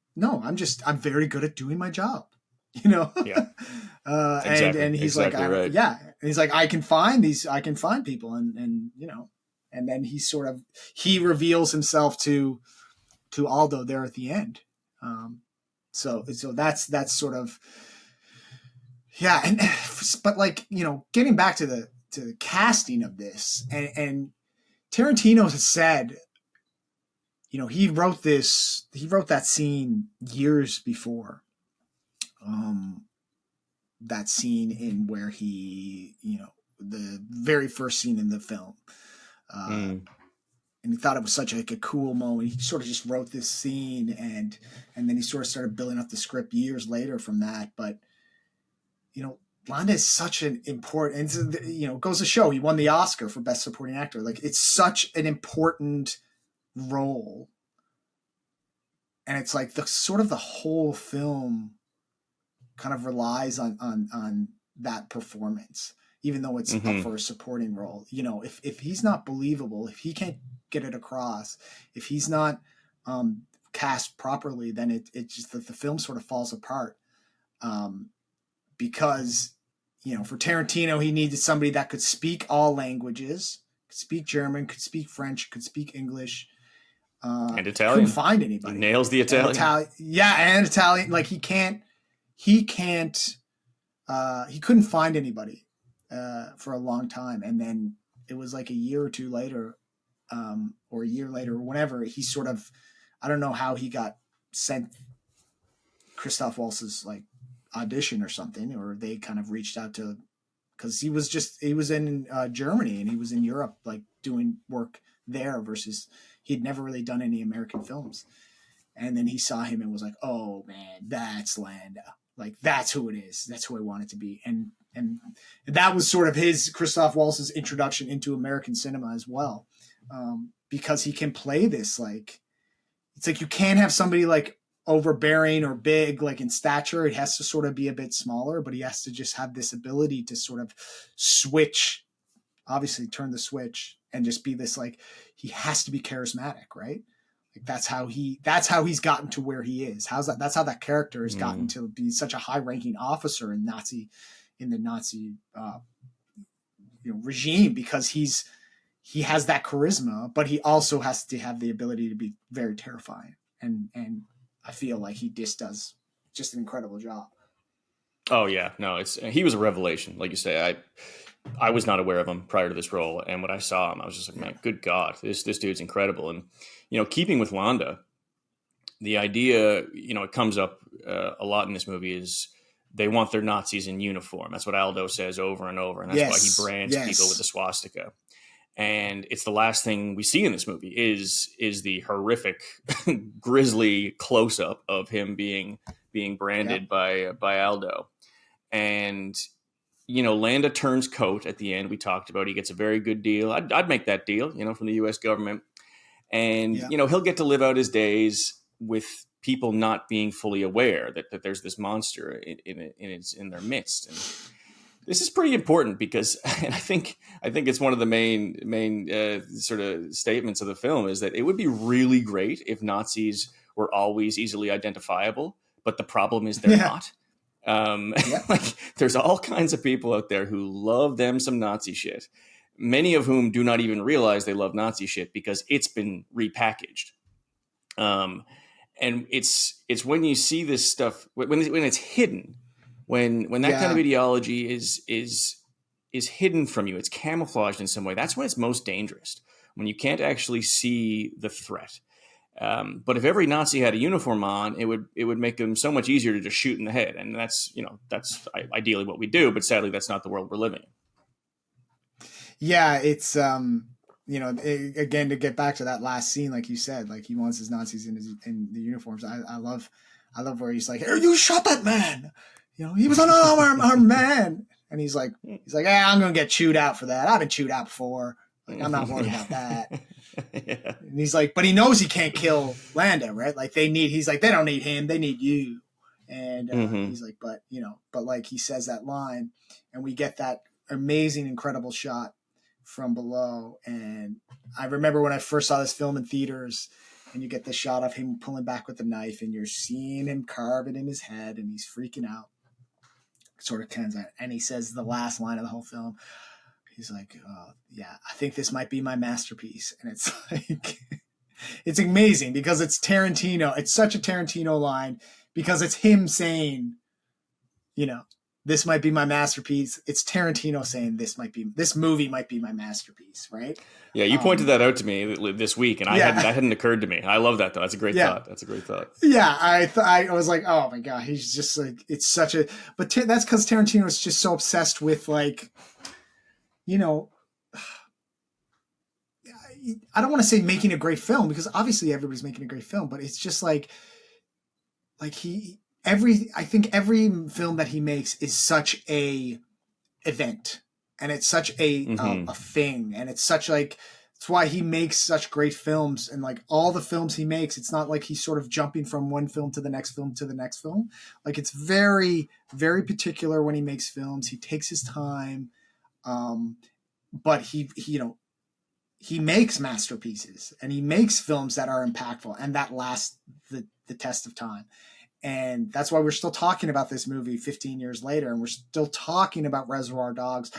very good at doing my job. You know? Yeah. And he's exactly like, right. yeah. And he's like, I can find people. And, you know, and then he reveals himself to Aldo there at the end. So that's sort of, yeah. And, but like, you know, getting back to the casting of this and Tarantino has said, you know, he wrote that scene years before. That scene in where he, you know, the very first scene in the film. And he thought it was such like a cool moment. He sort of just wrote this scene and then he sort of started building up the script years later from that. But, you know, Landa is such an important, you know, goes to show he won the Oscar for Best Supporting Actor. Like, it's such an important role. And it's like the sort of the whole film kind of relies on that performance, even though it's up for a supporting role. You know, if he's not believable, if he can't get it across, if he's not cast properly, then it just the film sort of falls apart. Because, you know, for Tarantino, he needed somebody that could speak all languages, could speak German, could speak French, could speak English. And Italian. Couldn't find anybody. He nails the Italian. And Italian. Like he couldn't find anybody for a long time. And then it was like a year or two later, or a year later, or whenever, he sort of, I don't know how he got sent Christoph Waltz's like audition or something, or they kind of reached out to, because he was in Germany and he was in Europe, like doing work there versus he'd never really done any American films. And then he saw him and was like, oh man, that's Landa. Like, that's who it is. That's who I want it to be. And that was sort of his, Christoph Waltz's introduction into American cinema as well. Because he can play this, like, it's like you can't have somebody like overbearing or big, like in stature. It has to sort of be a bit smaller, but he has to just have this ability to sort of switch, obviously turn the switch and just be this, like, he has to be charismatic, right? Like that's how he's gotten to where he is. That's how that character has gotten to be such a high ranking officer in the Nazi regime, because he has that charisma, but he also has to have the ability to be very terrifying. And I feel like he just does just an incredible job. Oh yeah, no, he was a revelation. Like you say, I was not aware of him prior to this role. And when I saw him, I was just like, man, good God, this dude's incredible. And, you know, keeping with Landa, the idea, you know, it comes up a lot in this movie is they want their Nazis in uniform. That's what Aldo says over and over. And that's why he brands people with the swastika. And it's the last thing we see in this movie is the horrific, grisly close-up of him being branded by Aldo. And, you know, Landa turns coat at the end. We talked about, he gets a very good deal. I'd make that deal, you know, from the U.S. government. And, you know, he'll get to live out his days with people not being fully aware that there's this monster in their midst. And this is pretty important because, and I think it's one of the main sort of statements of the film, is that it would be really great if Nazis were always easily identifiable, but the problem is they're not. Like, there's all kinds of people out there who love them some Nazi shit, many of whom do not even realize they love Nazi shit because it's been repackaged. And it's when you see this stuff, when it's hidden, when that kind of ideology is hidden from you, it's camouflaged in some way. That's when it's most dangerous, when you can't actually see the threat. But if every Nazi had a uniform on, it would make them so much easier to just shoot in the head. And that's ideally what we do, but sadly that's not the world we're living in. Yeah, it's again, to get back to that last scene, like you said, like he wants his Nazis in the uniforms. I love where he's like, "Hey, you shot that man. You know, he was an unarmed man." And he's like, "Yeah, I'm gonna get chewed out for that. I've been chewed out before. Like, I'm not worried about that." Yeah. And he's like, but he knows he can't kill Lando, right? Like he's like, they don't need him, they need you. And he's like, but like he says that line, and we get that amazing, incredible shot from below. And I remember when I first saw this film in theaters, and you get the shot of him pulling back with the knife, and you're seeing him carve it in his head, and he's freaking out. Sort of turns out, and he says the last line of the whole film. He's like, yeah, I think this might be my masterpiece. And it's like, it's amazing because it's Tarantino. It's such a Tarantino line because it's him saying, this might be my masterpiece. It's Tarantino saying this movie might be my masterpiece, right? Yeah, you pointed that out to me this week, and that hadn't occurred to me. I love that though. That's a great thought. That's a great thought. Yeah, I was like, oh my god, he's just like, it's such a. But that's because Tarantino is just so obsessed with like, I don't want to say making a great film because obviously everybody's making a great film, but it's just like I think every film that he makes is such a event, and it's such a thing, and it's such like, it's why he makes such great films. And like all the films he makes, it's not like he's sort of jumping from one film to the next film to the next film. Like it's very, very particular when he makes films. He takes his time, but he makes masterpieces, and he makes films that are impactful and that last the test of time. And that's why we're still talking about this movie 15 years later. And we're still talking about Reservoir Dogs,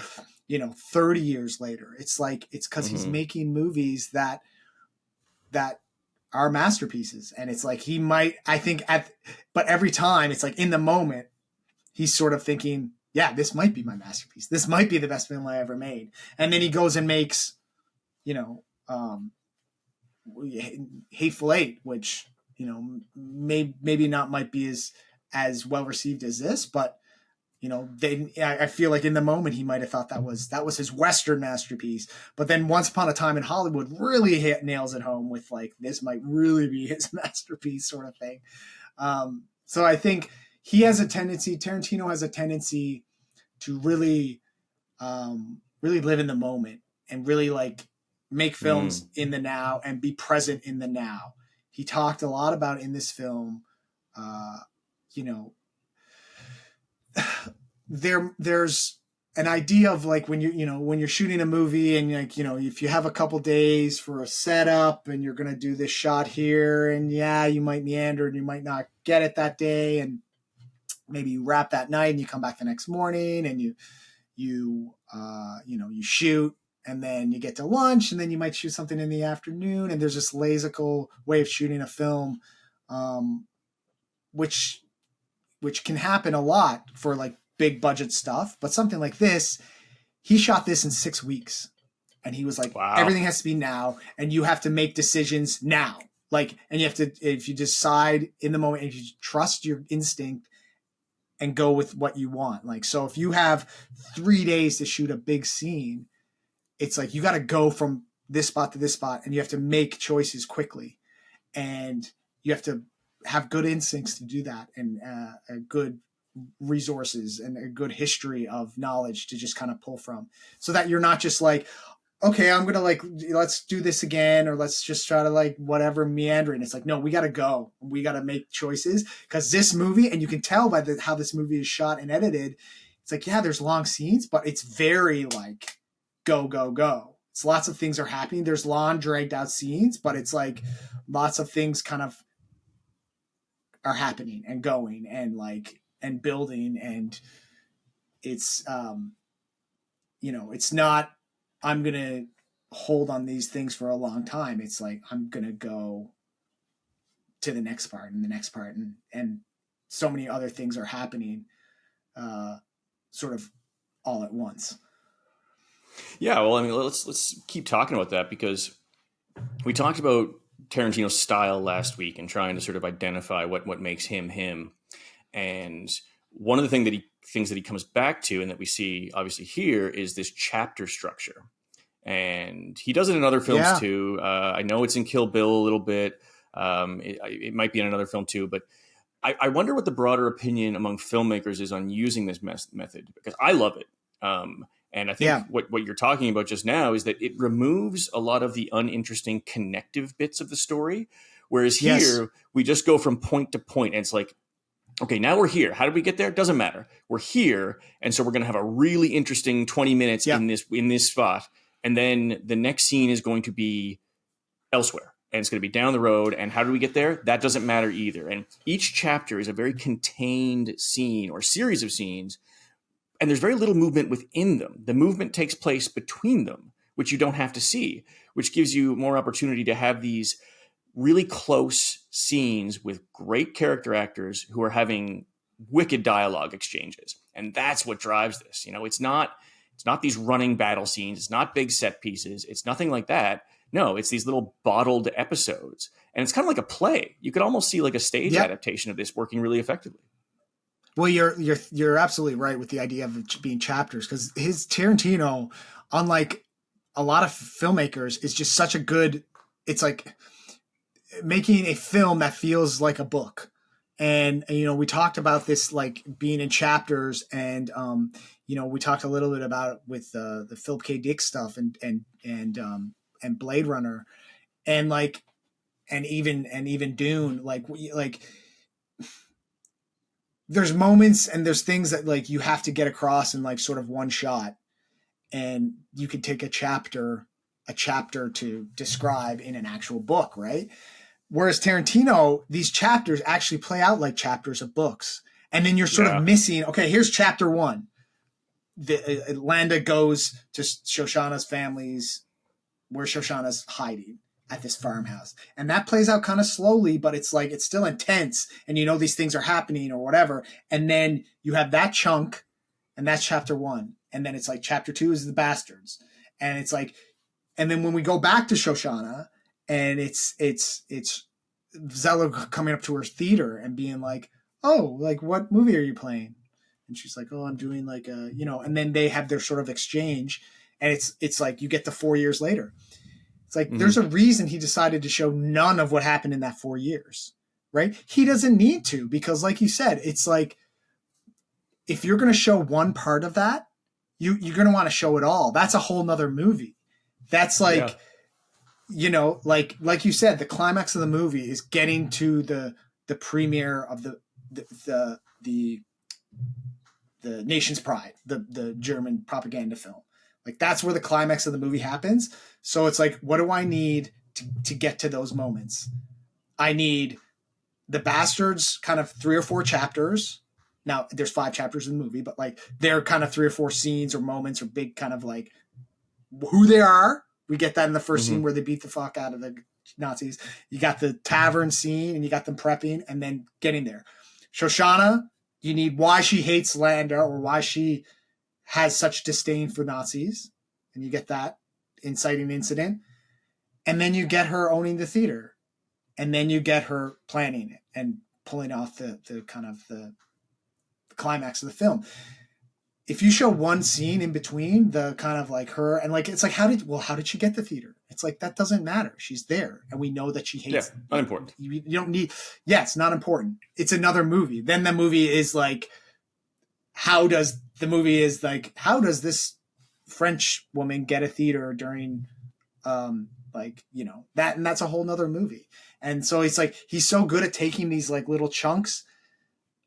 30 years later. It's like, it's because he's making movies that are masterpieces. And it's like, he might, I think but every time it's like in the moment, he's sort of thinking, yeah, this might be my masterpiece. This might be the best film I ever made. And then he goes and makes, Hateful Eight, which, maybe not might be as well received as this, but I feel like in the moment he might have thought that was his Western masterpiece. But then Once Upon a Time in Hollywood really nails it home with like, this might really be his masterpiece sort of thing. So I think Tarantino has a tendency to really live in the moment and really like make films in the now and be present in the now. He talked a lot about in this film, there's an idea of like when you're shooting a movie and like, if you have a couple days for a setup and you're going to do this shot here, and you might meander and you might not get it that day. And maybe you wrap that night and you come back the next morning and you shoot. And then you get to lunch, and then you might shoot something in the afternoon. And there's this laissez-faire way of shooting a film, which can happen a lot for like big budget stuff. But something like this, he shot this in 6 weeks, and he was like, wow. Everything has to be now, and you have to make decisions now. Like, and you have to, if you decide in the moment, if you trust your instinct and go with what you want. Like, so if you have 3 days to shoot a big scene, it's like you got to go from this spot to this spot, and you have to make choices quickly, and you have to have good instincts to do that, and good resources and a good history of knowledge to just kind of pull from, so that you're not just like, okay, I'm going to like, let's do this again, or let's just try to like whatever meandering. It's like, no, we got to go. We got to make choices, because this movie, and you can tell by how this movie is shot and edited, it's like, yeah, there's long scenes, but it's very like, go, go, go. It's lots of things are happening. There's long dragged out scenes, but it's like lots of things kind of are happening and going and like, and building. And it's, it's not, I'm going to hold on these things for a long time. It's like, I'm going to go to the next part and the next part. And so many other things are happening, sort of all at once. Yeah, well, I mean, let's keep talking about that, because we talked about Tarantino's style last week and trying to sort of identify what makes him him. And one of the things that he comes back to, and that we see obviously here, is this chapter structure. And he does it in other films too. I know it's in Kill Bill a little bit. It might be in another film too, but I wonder what the broader opinion among filmmakers is on using this method, because I love it. And I think what you're talking about just now is that it removes a lot of the uninteresting connective bits of the story. Whereas here, we just go from point to point. And it's like, okay, now we're here. How did we get there? Doesn't matter. We're here. And so we're going to have a really interesting 20 minutes in this spot. And then the next scene is going to be elsewhere. And it's going to be down the road. And how do we get there? That doesn't matter either. And each chapter is a very contained scene or series of scenes. And there's very little movement within them. The movement takes place between them, which you don't have to see, which gives you more opportunity to have these really close scenes with great character actors who are having wicked dialogue exchanges. And that's what drives this. It's not these running battle scenes. It's not big set pieces. It's nothing like that. No, it's these little bottled episodes. And it's kind of like a play. You could almost see like a stage adaptation of this working really effectively. Well, you're absolutely right with the idea of it being chapters, because his Tarantino, unlike a lot of filmmakers, is just such a good. It's like making a film that feels like a book, and we talked about this like being in chapters, and we talked a little bit about it with the Philip K. Dick stuff and Blade Runner, and even Dune, like. There's moments and there's things that like you have to get across in like sort of one shot, and you could take a chapter to describe in an actual book, right? Whereas Tarantino, these chapters actually play out like chapters of books, and then you're sort of missing. Okay, here's chapter 1. Landa goes to Shoshana's family's, where Shoshana's hiding at this farmhouse, and that plays out kind of slowly, but it's like it's still intense, and these things are happening or whatever, and then you have that chunk, and that's chapter 1, and then it's like chapter 2 is the Bastards, and it's like, and then when we go back to Shoshana, and it's Zeller coming up to her theater and being like, oh, like what movie are you playing? And she's like, oh, I'm doing like a and then they have their sort of exchange, and it's like you get to 4 years later. It's like, there's a reason he decided to show none of what happened in that 4 years, right? He doesn't need to, because like you said, it's like, if you're going to show one part of that, you're going to want to show it all. That's a whole nother movie. That's like, like you said, the climax of the movie is getting to the premiere of the Nation's Pride, the German propaganda film. Like that's where the climax of the movie happens. So it's like, what do I need to get to those moments? I need the Bastards kind of 3 or 4 chapters. Now there's 5 chapters in the movie, but like they're kind of 3 or 4 scenes or moments or big kind of like who they are. We get that in the first scene where they beat the fuck out of the Nazis. You got the tavern scene and you got them prepping and then getting there. Shoshana, you need why she hates Landa or why she has such disdain for Nazis, and you get that inciting incident, and then you get her owning the theater, and then you get her planning it and pulling off the kind of the climax of the film. If you show one scene in between, the kind of like her and like it's like how did she get the theater? It's like that doesn't matter. She's there, and we know that she hates. Yeah, not important. You don't need. Yeah, it's not important. It's another movie. Then the movie is like, how does this French woman get a theater during that, and that's a whole nother movie. And so it's like he's so good at taking these like little chunks,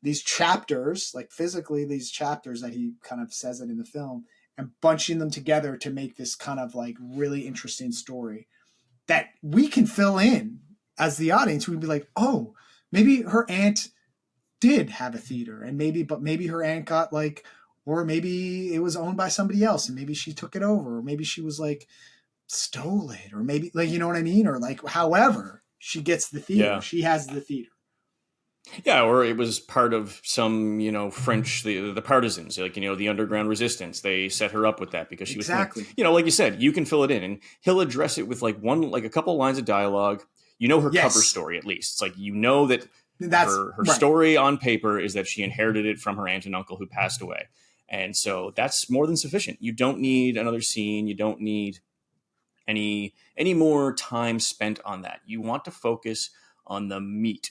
these chapters, like physically these chapters that he kind of says it in the film, and bunching them together to make this kind of like really interesting story that we can fill in as the audience. We'd be like, oh, maybe her aunt did have a theater, and maybe her aunt got like, or maybe it was owned by somebody else and maybe she took it over, or maybe she was like stole it, or maybe like, you know what I mean? Or like, however she gets the theater, she has the theater. Yeah, or it was part of some, French, the partisans, like, the underground resistance. They set her up with that because she was, like you said, you can fill it in, and he'll address it with like a couple lines of dialogue. Her cover story, at least. It's like, that her story on paper is that she inherited it from her aunt and uncle who passed away. And so that's more than sufficient. You don't need another scene. You don't need any more time spent on that. You want to focus on the meat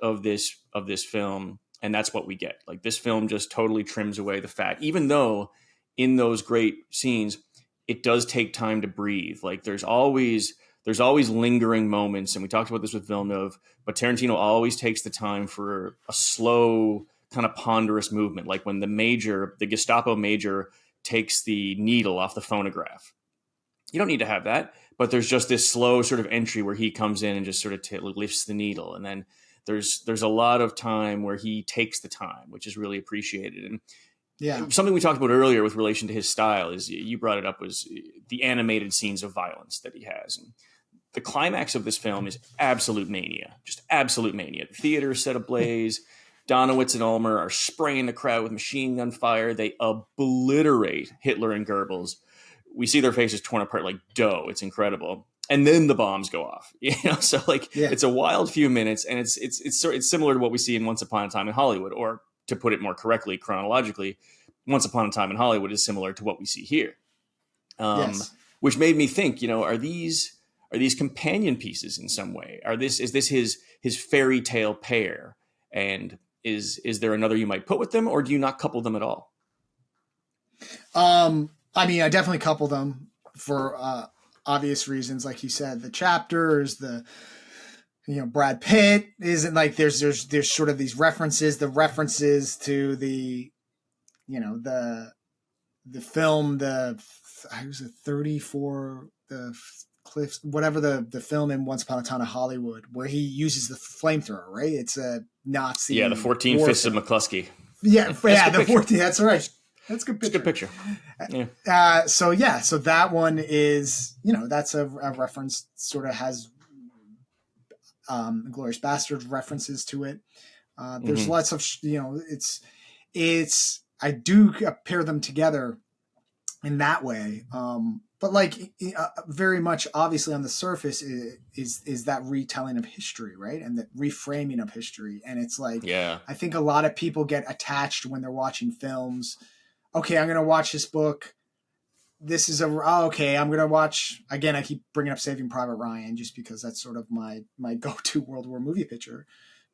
of this film. And that's what we get. Like, this film just totally trims away the fat, even though in those great scenes, it does take time to breathe. Like there's always lingering moments. And we talked about this with Villeneuve, but Tarantino always takes the time for a slow kind of ponderous movement. Like when the Gestapo major takes the needle off the phonograph. You don't need to have that, but there's just this slow sort of entry where he comes in and just sort of lifts the needle. And then there's a lot of time where he takes the time, which is really appreciated. And something we talked about earlier with relation to his style is, you brought it up, was the animated scenes of violence that he has. And the climax of this film is absolute mania, just absolute mania. The theater is set ablaze. Donowitz and Ulmer are spraying the crowd with machine gun fire. They obliterate Hitler and Goebbels. We see their faces torn apart like dough. It's incredible. And then the bombs go off. So it's a wild few minutes, and it's similar to what we see in Once Upon a Time in Hollywood, or to put it more correctly, chronologically, Once Upon a Time in Hollywood is similar to what we see here. Which made me think, are these companion pieces in some way? Is this his fairy tale pair? And is there another you might put with them, or do you not couple them at all? I mean, I definitely couple them for obvious reasons, like you said. The chapters, Brad Pitt isn't like there's sort of these references, the references to the film, I was 34, the Cliffs, whatever the film in Once Upon a Time in Hollywood, where he uses the flamethrower, right? It's a Nazi. Yeah, the 14 Fists of McCluskey. Yeah, the 14. That's right. That's a good picture. It's a good picture. Yeah. So that one is, that's a reference, sort of has Inglourious Basterds references to it. There's lots of, I do pair them together in that way. But very much obviously on the surface is that retelling of history, right? And the reframing of history. And it's I think a lot of people get attached when they're watching films. Okay, I'm going to watch this book. This is I'm going to watch, again, I keep bringing up Saving Private Ryan just because that's sort of my go-to World War movie picture.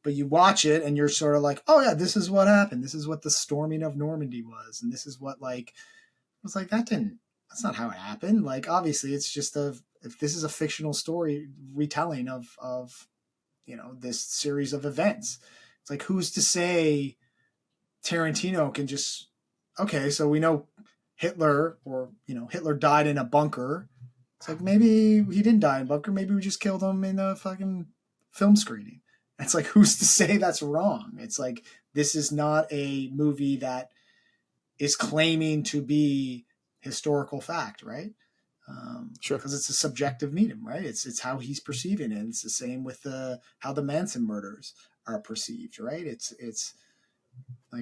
But you watch it and you're sort of like, oh yeah, this is what happened. This is what the storming of Normandy was. And this is what that's not how it happened. Obviously it's just if this is a fictional story retelling of this series of events. It's who's to say Tarantino can just, okay, so we know Hitler Hitler died in a bunker. It's maybe he didn't die in a bunker. Maybe we just killed him in a fucking film screening. It's who's to say that's wrong? It's this is not a movie that is claiming to be historical fact, right? Sure. Because it's a subjective medium, right? It's how he's perceiving it. It's the same with how the Manson murders are perceived, right? It's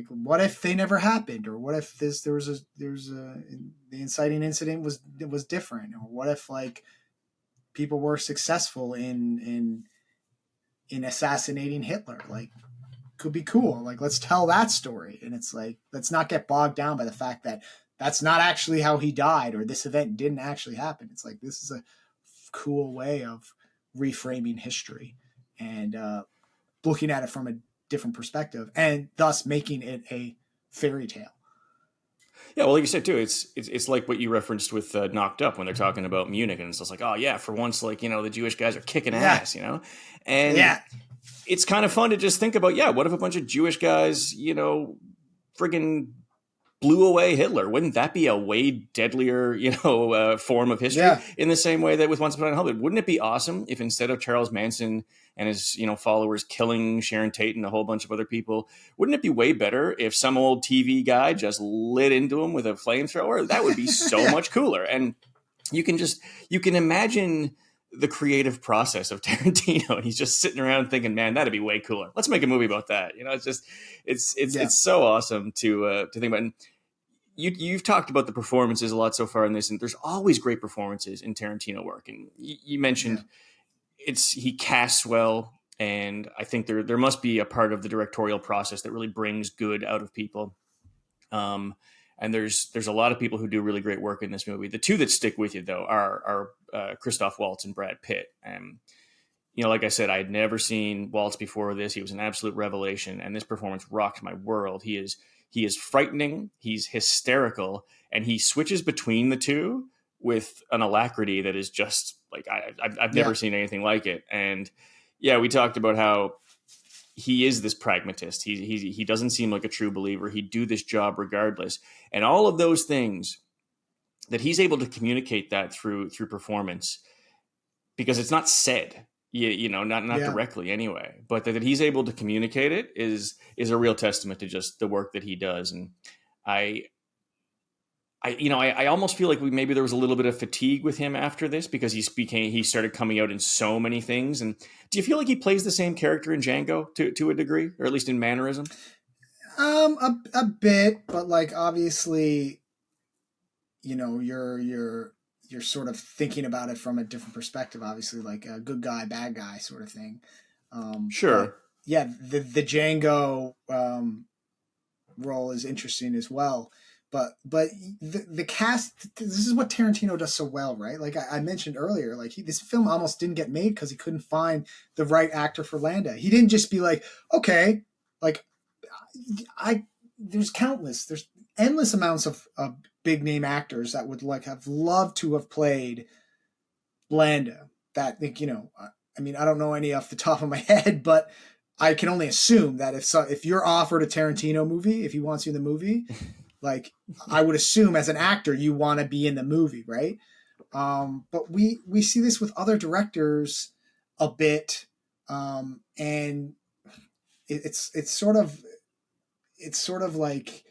what if they never happened, or what if the inciting incident was different, or what if people were successful in assassinating Hitler? Could be cool. Let's tell that story. And it's let's not get bogged down by the fact that that's not actually how he died, or this event didn't actually happen. It's this is a cool way of reframing history and looking at it from a different perspective, and thus making it a fairy tale. Yeah, well, like you said too, it's like what you referenced with Knocked Up when they're talking about Munich, and it's just oh yeah, for once, the Jewish guys are kicking ass, and it's kind of fun to just think about, what if a bunch of Jewish guys, friggin' blew away Hitler? Wouldn't that be a way deadlier, form of history? Yeah. In the same way that with Once Upon a Time in Hollywood, wouldn't it be awesome if instead of Charles Manson and his, followers killing Sharon Tate and a whole bunch of other people, wouldn't it be way better if some old TV guy just lit into him with a flamethrower? That would be so much cooler. And you can imagine the creative process of Tarantino, and he's just sitting around thinking, man, that'd be way cooler. Let's make a movie about that. It's so awesome to think about. And you've talked about the performances a lot so far in this, and there's always great performances in Tarantino work. And you mentioned he casts well, and I think there must be a part of the directorial process that really brings good out of people. And there's a lot of people who do really great work in this movie. The two that stick with you, though, are Christoph Waltz and Brad Pitt. And, like I said, I had never seen Waltz before this. He was an absolute revelation, and this performance rocked my world. He He is frightening, he's hysterical, and he switches between the two with an alacrity that is just like I've never seen anything like it. And yeah, we talked about how he is this pragmatist. He doesn't seem like a true believer. He'd do this job regardless, and all of those things that he's able to communicate that through performance, because it's not said, not directly anyway, but that he's able to communicate it is a real testament to just the work that he does. And I almost feel like maybe there was a little bit of fatigue with him after this, because he started coming out in so many things. And do you feel like he plays the same character in Django to a degree, or at least in mannerism? A bit, but like obviously, you're sort of thinking about it from a different perspective, obviously, like a good guy, bad guy sort of thing. Sure. Yeah, the Django role is interesting as well. But the cast, this is what Tarantino does so well, right? Like I mentioned earlier, like this film almost didn't get made because he couldn't find the right actor for Landa. He didn't just be like, okay, like there's endless amounts of big name actors that would like have loved to have played Landa. That I mean, I don't know any off the top of my head, but I can only assume that if you're offered a Tarantino movie, if he wants you in the movie, like I would assume as an actor you want to be in the movie, right? But we see this with other directors a bit, and it's sort of like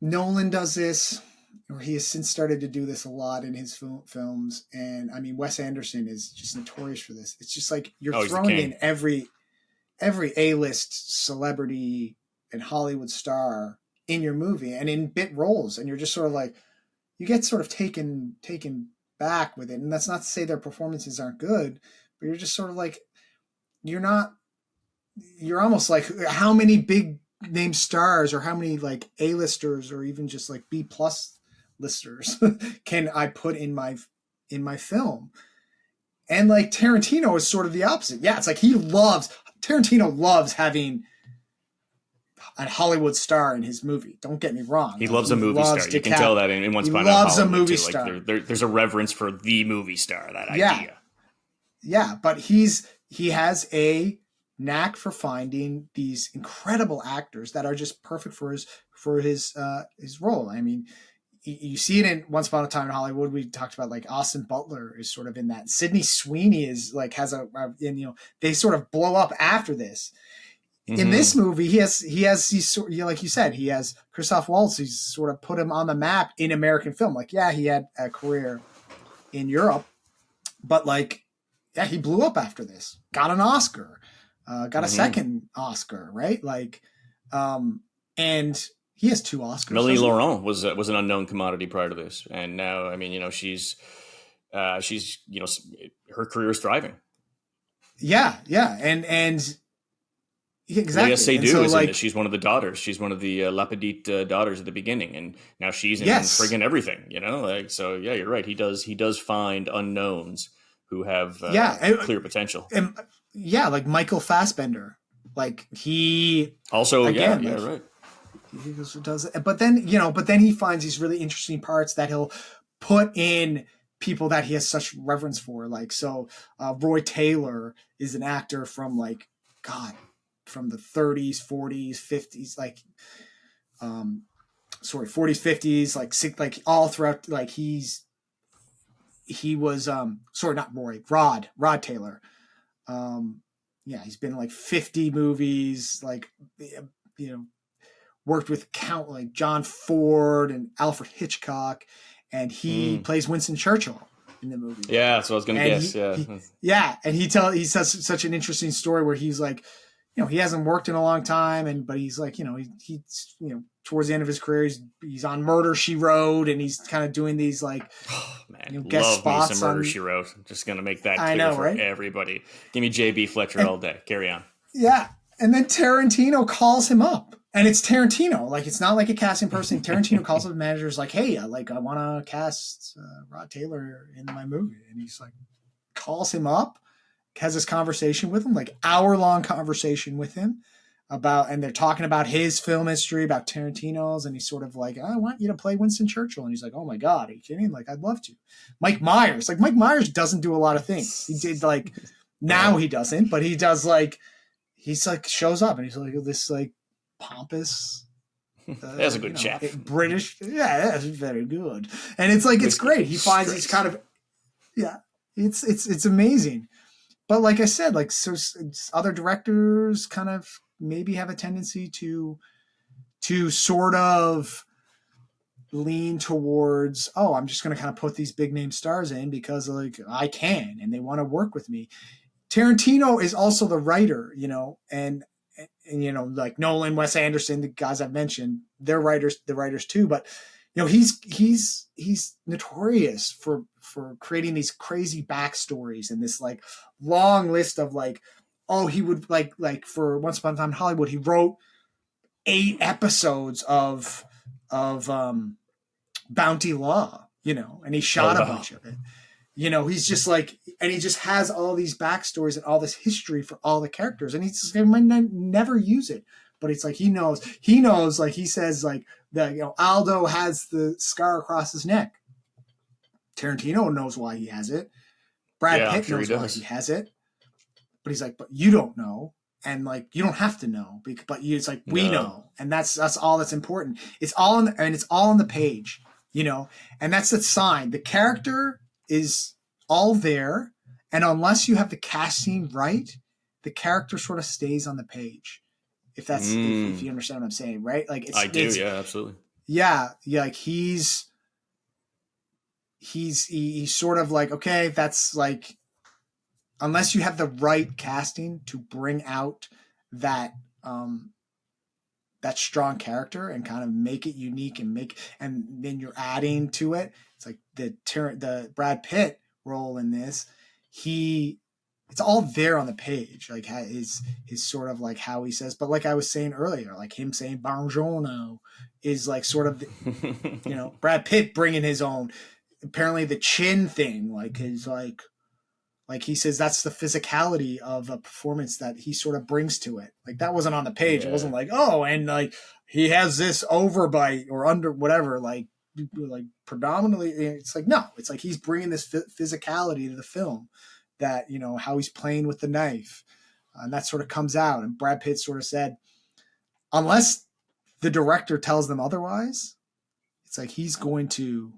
Nolan does this, or he has since started to do this a lot in his films. And I mean, Wes Anderson is just notorious for this. It's just like you're throwing in every A-list celebrity and Hollywood star in your movie and in bit roles. And you're just sort of like, you get sort of taken back with it. And that's not to say their performances aren't good, but you're just sort of like, you're almost like, how many big name stars or how many like A-listers or even just like B+ listers can I put in my film? And like Tarantino is sort of the opposite. Yeah, it's like Tarantino loves having a Hollywood star in his movie. Don't get me wrong. He loves a movie star. You can tell that in Once Upon a Time. He loves a movie star. Like there's a reverence for the movie star, that idea. Yeah, but he has a knack for finding these incredible actors that are just perfect for his role. I mean, you see it in Once Upon a Time in Hollywood. We talked about like Austin Butler is sort of in that. Sydney Sweeney is like they sort of blow up after this. Mm-hmm. In this movie, he has these, like you said, he has Christoph Waltz. He's sort of put him on the map in American film. Like, yeah, he had a career in Europe, but like, yeah, he blew up after this. Got an Oscar, got a second Oscar, right? Like, and he has 2 Oscars. Melanie Laurent was an unknown commodity prior to this, and now, I mean, she's her career is thriving. Yeah, and. Exactly. Léa Seydoux is in it. She's one of the daughters. She's one of the Lapidite daughters at the beginning, and now she's in friggin' everything. So yeah, you're right. He does find unknowns who have clear potential. And, like Michael Fassbender, like he also right. He does it, but then he finds these really interesting parts that he'll put in people that he has such reverence for. Like Roy Taylor is an actor from like from the 30s, 40s, 50s, like, 40s, 50s, like all throughout, like he was, Rod Taylor. He's been in like 50 movies, like, worked with like John Ford and Alfred Hitchcock, and he plays Winston Churchill in the movie. Yeah, that's what I was going to guess. And he says such an interesting story where he's like, he hasn't worked in a long time, but he's like, he's towards the end of his career, he's on Murder, She Wrote, and he's kind of doing these like, guest spots. Me some Murder, She Wrote. I'm just going to make that clear for everybody. Give me J.B. Fletcher all day. Carry on. Yeah. And then Tarantino calls him up, and it's Tarantino. Like, it's not like a casting person. Tarantino calls up the manager, is like, hey, I want to cast Rod Taylor in my movie. And he's like, calls him up, has this conversation with him, like hour-long conversation with him. and they're talking about his film history, about Tarantino's, and he's sort of like, I want you to play Winston Churchill. And he's like, oh my God, are you kidding? Like, I'd love to. Mike Myers doesn't do a lot of things. He did like, now he doesn't, but he does like, he's like, shows up and he's like this like pompous. That's a good chap. British. Yeah, that's very good. And it's like, it's great. He finds these kind of, it's amazing. But like I said, like, so other directors kind of maybe have a tendency to sort of lean towards, oh, I'm just going to kind of put these big name stars in because like I can, and they want to work with me. Tarantino is also the writer, and like Nolan, Wes Anderson, the guys I've mentioned, they're the writers too. But he's notorious for creating these crazy backstories and this like long list of like, oh, he would like for Once Upon a Time in Hollywood, he wrote 8 episodes of Bounty Law, and he shot a bunch of it. He's just like, and he just has all these backstories and all this history for all the characters, and he's just, he might never use it, but it's like he knows, like he says, like that, Aldo has the scar across his neck. Tarantino knows why he has it. Brad Pitt knows why he has it, but he's like, but you don't know, and like you don't have to know, but it's like we know, and that's all that's important. It's all it's all on the page, and that's the sign. The character is all there, and unless you have the casting right, the character sort of stays on the page. If that's if you understand what I'm saying, right? Like I do, yeah, absolutely. Yeah, like he's sort of like, okay, that's like, unless you have the right casting to bring out that that strong character and kind of make it unique and then you're adding to it. It's like the Brad Pitt role in this, it's all there on the page, like his sort of like how he says, but like I was saying earlier, like him saying "Buongiorno" is like sort of, Brad Pitt bringing his own. Apparently, the chin thing, like his like he says, that's the physicality of a performance that he sort of brings to it. Like that wasn't on the page. Yeah. It wasn't like, oh, and like he has this overbite or under whatever, like predominantly. It's like, no, it's like he's bringing this physicality to the film. That, how he's playing with the knife, and that sort of comes out. And Brad Pitt sort of said, unless the director tells them otherwise, it's like he's going to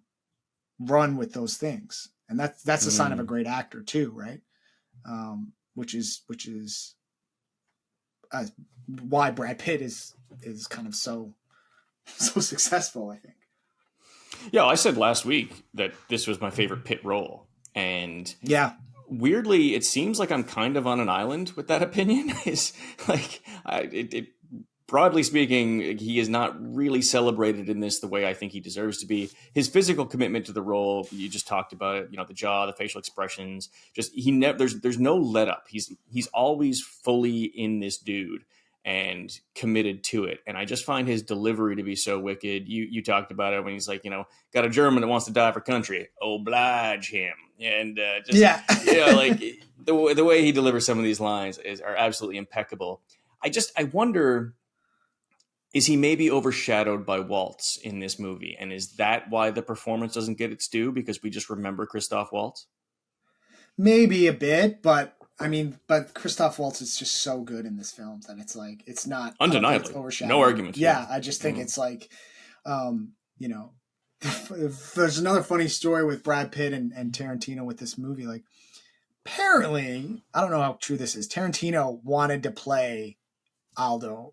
run with those things, and that's a sign of a great actor too, right? Which is why Brad Pitt is kind of so successful, I think. Yeah, I said last week that this was my favorite Pitt role, and weirdly, it seems like I'm kind of on an island with that opinion. Is like, broadly speaking, he is not really celebrated in this the way I think he deserves to be. His physical commitment to the role, you just talked about it. The jaw, the facial expressions. Just there's no let up. He's always fully in this dude and committed to it. And I just find his delivery to be so wicked. You talked about it when he's like, got a German that wants to die for country. Oblige him. And like the way he delivers some of these lines are absolutely impeccable. I wonder, is he maybe overshadowed by Waltz in this movie? And is that why the performance doesn't get its due, because we just remember Christoph Waltz? Maybe a bit, but Christoph Waltz is just so good in this film that it's like, it's not undeniably overshadowed. No argument. Yeah, I just think it's like, there's another funny story with Brad Pitt and Tarantino with this movie. Like, apparently, I don't know how true this is, Tarantino wanted to play Aldo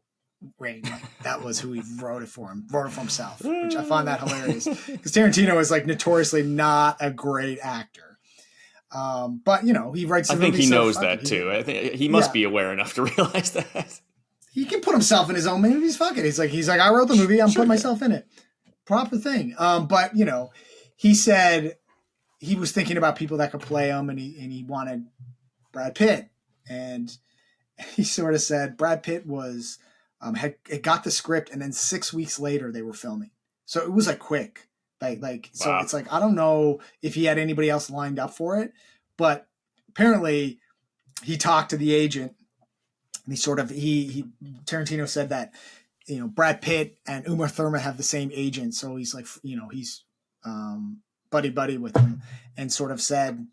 Rain. Like, that was who he wrote it for himself, which I find that hilarious because Tarantino is like notoriously not a great actor. But he writes. I think he knows that too. I think he must be aware enough to realize that he can put himself in his own movies. Fuck it. He's like, I wrote the movie. I'm putting myself in it. Proper thing. But he said he was thinking about people that could play him, and he wanted Brad Pitt, and he sort of said Brad Pitt was had got the script, and then 6 weeks later they were filming. So it was like quick. So it's like, I don't know if he had anybody else lined up for it, but apparently he talked to the agent And he Tarantino said that, Brad Pitt and Uma Thurman have the same agent, so he's like, he's buddy with him, and sort of said,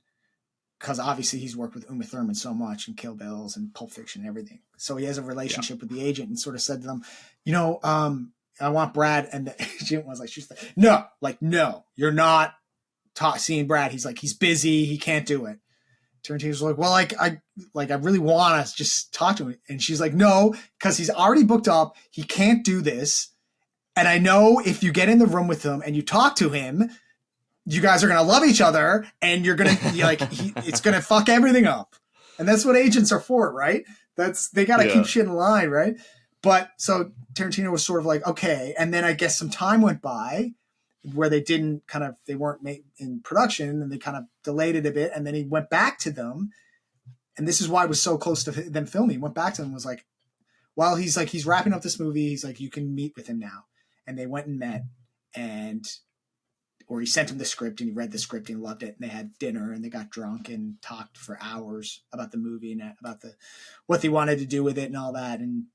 because obviously he's worked with Uma Thurman so much in Kill Bills and Pulp Fiction and everything, so he has a relationship with the agent, and sort of said to them, I want Brad, and the agent was like, no, you're not seeing Brad. He's like, he's busy, he can't do it. Tarantino's like, well, I really want to just talk to him. And she's like, no, because he's already booked up. He can't do this. And I know if you get in the room with him and you talk to him, you guys are going to love each other, and you're going to it's going to fuck everything up. And that's what agents are for, right? They got to keep shit in line, right? But so Tarantino was sort of like, okay. And then I guess some time went by where they weren't in production, and they kind of delayed it a bit. And then he went back to them. And this is why it was so close to them filming. He went back to them and was like, well, he's wrapping up this movie. He's like, you can meet with him now. And they went and met, or he sent him the script, and he read the script and he loved it. And they had dinner and they got drunk and talked for hours about the movie and about what they wanted to do with it and all that. And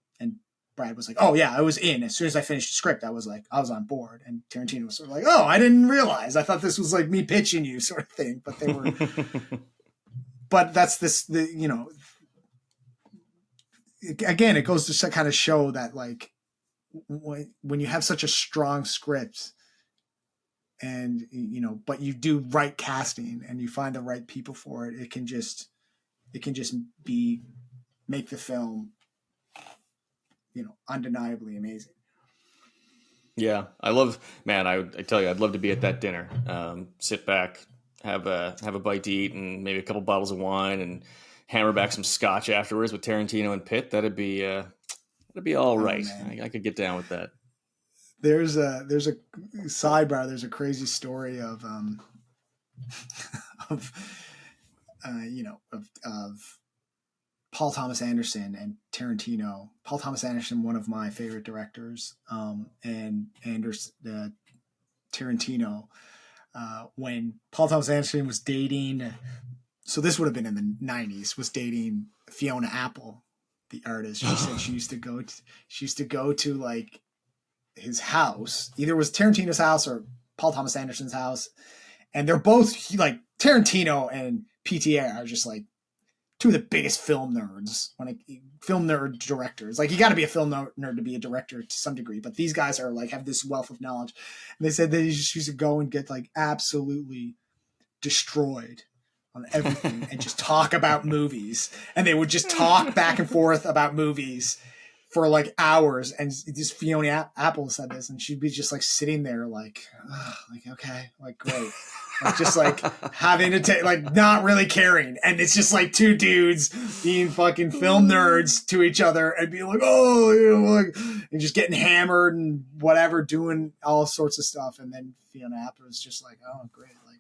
Brad was like, oh yeah, I was in. As soon as I finished the script, I was on board. And Tarantino was sort of like, oh, I didn't realize. I thought this was like me pitching you sort of thing. But they were, but that's again, it goes to kind of show that, like, when you have such a strong script and, but you do right casting and you find the right people for it, it can just make the film, undeniably amazing. Yeah, I tell you, I'd love to be at that dinner. Sit back, have a bite to eat, and maybe a couple bottles of wine, and hammer back some scotch afterwards with Tarantino and Pitt. That'd be all right. I could get down with that. There's a sidebar. There's a crazy story of Paul Thomas Anderson and Tarantino. Paul Thomas Anderson, one of my favorite directors, and Tarantino. When Paul Thomas Anderson was dating, so this would have been in the 90s, was dating Fiona Apple, the artist. She said she used to go to like his house. Either it was Tarantino's house or Paul Thomas Anderson's house. And they're both like, Tarantino and PTA are just like two of the biggest film nerd directors. Like, you got to be a film nerd to be a director to some degree, but these guys are like, have this wealth of knowledge. And they said they just used to go and get like absolutely destroyed on everything and just talk about movies. And they would just talk back and forth about movies for like hours. And this Fiona Apple said this, and she'd be just like sitting there like, okay, like, great. Like, just like having to take, like, not really caring. And it's just like two dudes being fucking film nerds to each other and being like, like, and just getting hammered and whatever, doing all sorts of stuff. And then Fiona Apple was just like, oh, great. Like,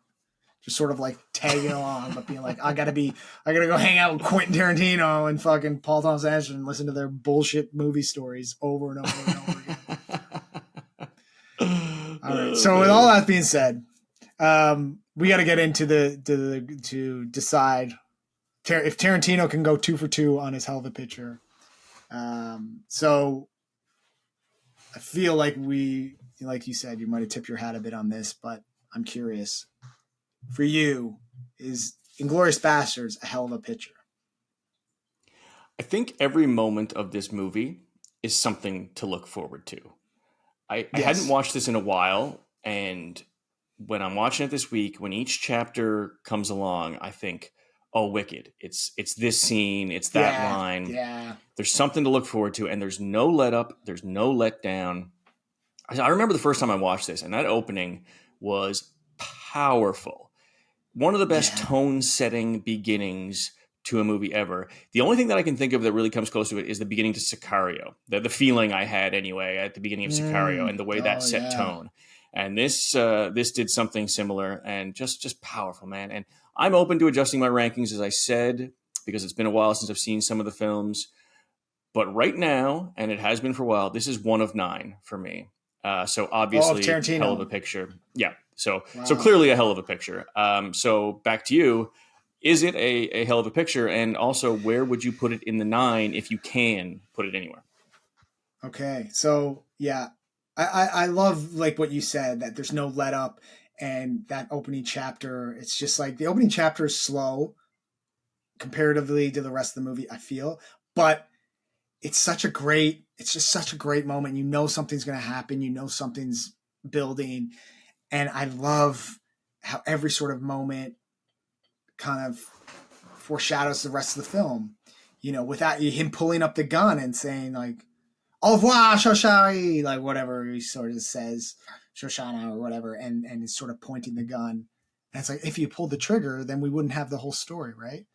just sort of like tagging along, but being like, I gotta go hang out with Quentin Tarantino and fucking Paul Thomas Anderson and listen to their bullshit movie stories over and over and over again. All right. So with all that being said, we got to get into to decide if Tarantino can go 2 for 2 on his hell of a picture. So I feel like like you said, you might have tipped your hat a bit on this, but I'm curious. For you, is Inglourious Basterds a hell of a picture? I think every moment of this movie is something to look forward to. I hadn't watched this in a while, and when I'm watching it this week, when each chapter comes along, I think, oh, wicked. It's this scene, it's that line. Yeah. There's something to look forward to, and there's no let up, there's no let down. I remember the first time I watched this, and that opening was powerful. One of the best tone-setting beginnings to a movie ever. The only thing that I can think of that really comes close to it is the beginning to Sicario. The feeling I had anyway at the beginning of Sicario, and the way that set tone. And this did something similar, and just powerful, man. And I'm open to adjusting my rankings, as I said, because it's been a while since I've seen some of the films. But right now, and it has been for a while, this is 1 of 9 for me. So obviously, hell of a picture. Yeah. So clearly a hell of a picture. So back to you. is it a hell of a picture? And also, where would you put it in the 9 if you can put it anywhere? Okay, so yeah, I love like what you said, that there's no let up, and that opening chapter. It's just like the opening chapter is slow comparatively to the rest of the movie, I feel, but it's just such a great moment. You know something's going to happen. You know something's building, and I love how every sort of moment kind of foreshadows the rest of the film. You know, without him pulling up the gun and saying like au revoir, Shoshari, like whatever he sort of says, Shoshana or whatever, and he's sort of pointing the gun. And it's like, if you pulled the trigger, then we wouldn't have the whole story, right?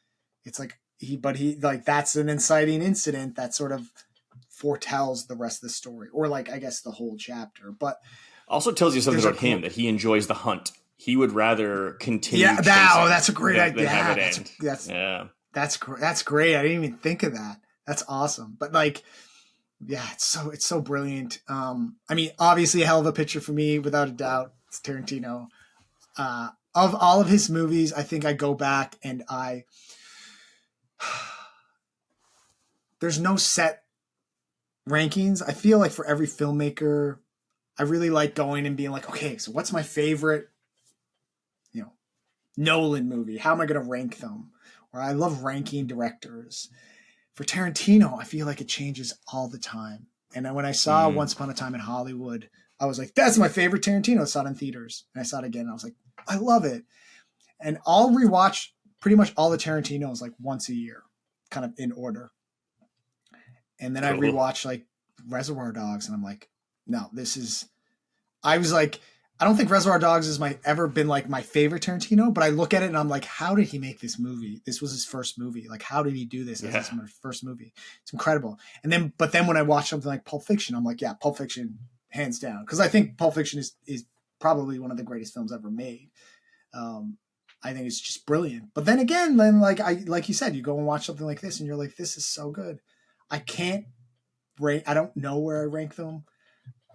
It's like he like, that's an inciting incident that sort of foretells the rest of the story, or like, I guess the whole chapter. But also tells you something about him, that he enjoys the hunt. He would rather continue. Yeah, that's a great idea. That's great. I didn't even think of that. That's awesome. But like, yeah, it's so brilliant. I mean, obviously a hell of a picture for me, without a doubt. It's Tarantino. Of all of his movies, I think I go back and there's no set rankings. I feel like for every filmmaker, I really like going and being like, okay, so what's my favorite, Nolan movie? How am I going to rank them? Or I love ranking directors. For Tarantino, I feel like it changes all the time. And then when I saw Once Upon a Time in Hollywood, I was like, that's my favorite Tarantino. I saw it in theaters. And I saw it again. And I was like, I love it. And I'll rewatch pretty much all the Tarantinos like once a year, kind of in order. And then I rewatch like Reservoir Dogs. And I'm like, no, I don't think Reservoir Dogs has ever been like my favorite Tarantino, but I look at it and I'm like, how did he make this movie? This was his first movie. Like, how did he do this as his first movie? It's incredible. But then when I watch something like Pulp Fiction, I'm like, yeah, Pulp Fiction, hands down. Because I think Pulp Fiction is probably one of the greatest films ever made. I think it's just brilliant. But then again, like you said, you go and watch something like this and you're like, this is so good. I can't rank. I don't know where I rank them,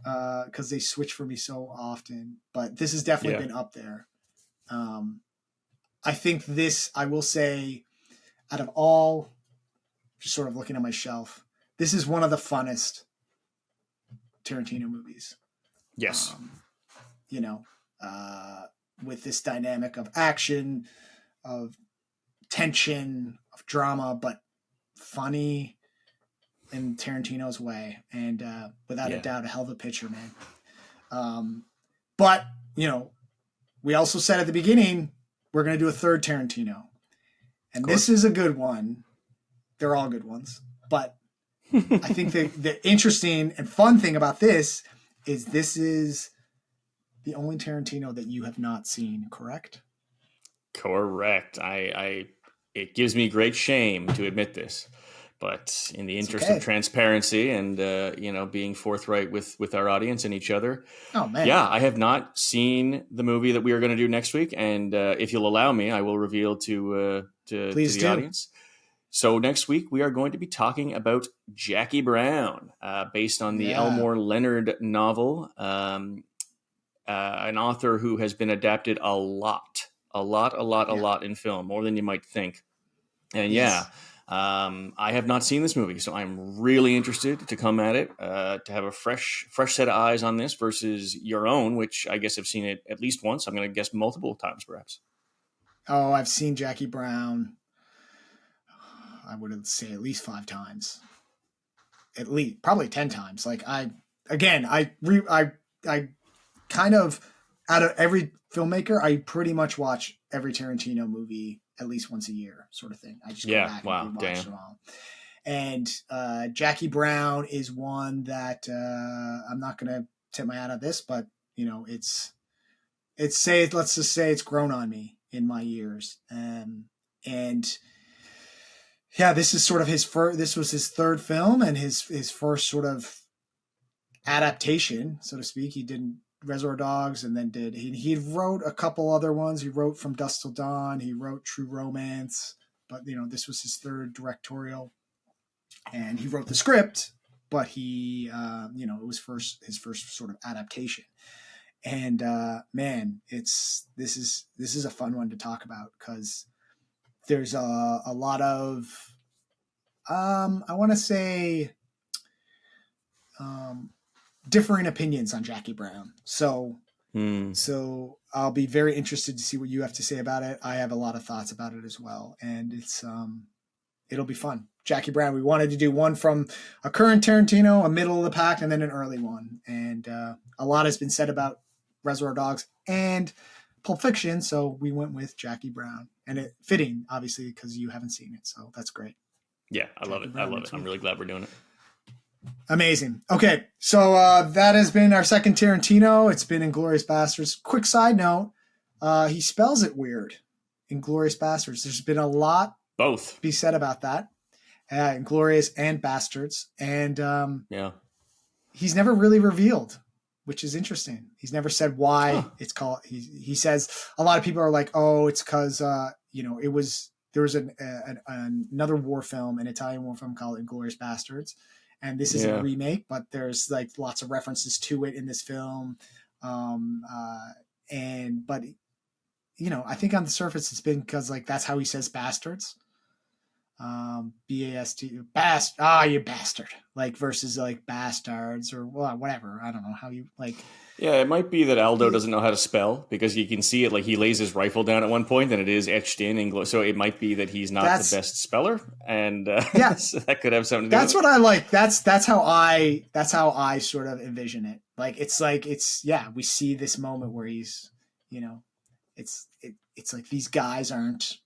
because they switch for me so often, but this has definitely been up there. I think this, I will say, out of all, just sort of looking at my shelf, this is one of the funnest Tarantino movies. Yes. With this dynamic of action, of tension, of drama, but funny in Tarantino's way, and without a doubt, a hell of a picture, man. But we also said at the beginning we're going to do a third Tarantino, and this is a good one. They're all good ones, but I think the interesting and fun thing about this is the only Tarantino that you have not seen, correct? Correct. It gives me great shame to admit this. But in the interest of transparency and being forthright with our audience and each other, I have not seen the movie that we are going to do next week. And if you'll allow me, I will reveal to the audience. So next week we are going to be talking about Jackie Brown, based on the Elmore Leonard novel, an author who has been adapted a lot in film, more than you might think. And I have not seen this movie, so I'm really interested to come at it, to have a fresh set of eyes on this versus your own, which I guess have seen it at least once. I'm going to guess multiple times, perhaps. Oh, I've seen Jackie Brown, I would say at least 5 times, at least probably 10 times. Like I kind of, out of every filmmaker, I pretty much watch every Tarantino movie at least once a year, sort of thing. I just go back and watch them all. And Jackie Brown is one that I'm not going to tip my hat at this, but let's just say it's grown on me in my years. And this is sort of this was his third film and his first sort of adaptation, so to speak. He did Reservoir Dogs, and then he wrote a couple other ones. He wrote From Dusk Till Dawn. He wrote True Romance, but this was his third directorial, and he wrote the script, but he it was his first sort of adaptation. And man, this is a fun one to talk about, because there's a lot of, I want to say, differing opinions on Jackie Brown. So I'll be very interested to see what you have to say about it. I have a lot of thoughts about it as well. And it'll be fun. Jackie Brown, we wanted to do one from a current Tarantino, a middle of the pack, and then an early one. And a lot has been said about Reservoir Dogs and Pulp Fiction, so we went with Jackie Brown. And it fitting, obviously, because you haven't seen it, so that's great. Yeah, I love it. I love it. I'm really glad we're doing it. Amazing. Okay, so that has been our second Tarantino. It's been Inglourious Basterds. Quick side note, he spells it weird, Inglourious Basterds. There's been a lot both be said about that. Inglourious and Bastards. And he's never really revealed, which is interesting. He's never said why it's called. He says a lot of people are like, oh, it's because there was another war film, an Italian war film called Inglourious Basterds, and this is a remake, but there's like lots of references to it in this film. But I think on the surface it's been because like that's how he says bastards. B-A-S-T, you bastard, like versus like bastards or whatever. I don't know how you like. Yeah, it might be that Aldo doesn't know how to spell because you can see it like he lays his rifle down at one point and it is etched in English. So it might be that he's not the best speller, and so that could have something to do with it. That's what I like. That's how I sort of envision it. Like it's we see this moment where he's, it's like these guys aren't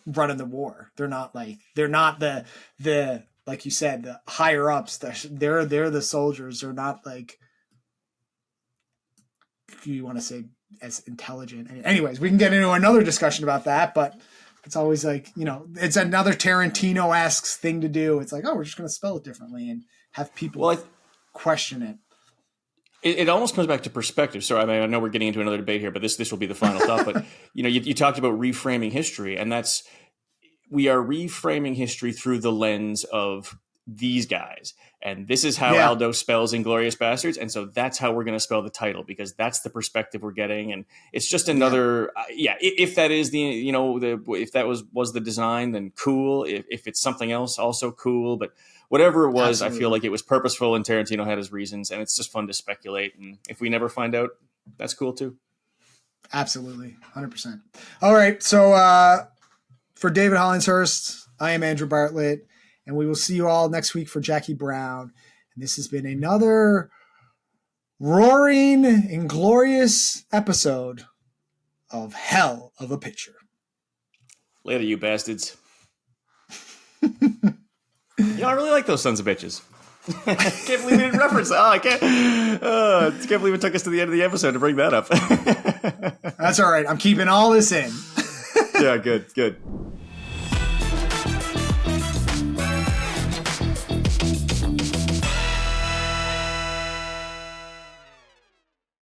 running the war. They're not the like you said, the higher ups. They're the soldiers. They're not like, you want to say as intelligent. Anyways, we can get into another discussion about that, but it's always like, it's another Tarantino-esque thing to do. It's like, oh, we're just going to spell it differently and have people question it. It almost comes back to perspective. So I know we're getting into another debate here, but this will be the final thought. But you talked about reframing history, and we are reframing history through the lens of these guys, and this is how Aldo spells Inglourious Basterds, and so that's how we're going to spell the title because that's the perspective we're getting, and it's just another. If that is if that was the design, then cool. If it's something else, also cool. But whatever it was, absolutely. I feel like it was purposeful and Tarantino had his reasons, and it's just fun to speculate. And if we never find out, that's cool too. Absolutely. 100%. All right. So for David Hollinshurst, I am Andrew Bartlett, and we will see you all next week for Jackie Brown. And this has been another roaring, inglorious episode of Hell of a Picture. Later, you bastards. I really like those sons of bitches. I can't believe we didn't reference that. I can't believe it took us to the end of the episode to bring that up. That's all right. I'm keeping all this in. Yeah, good.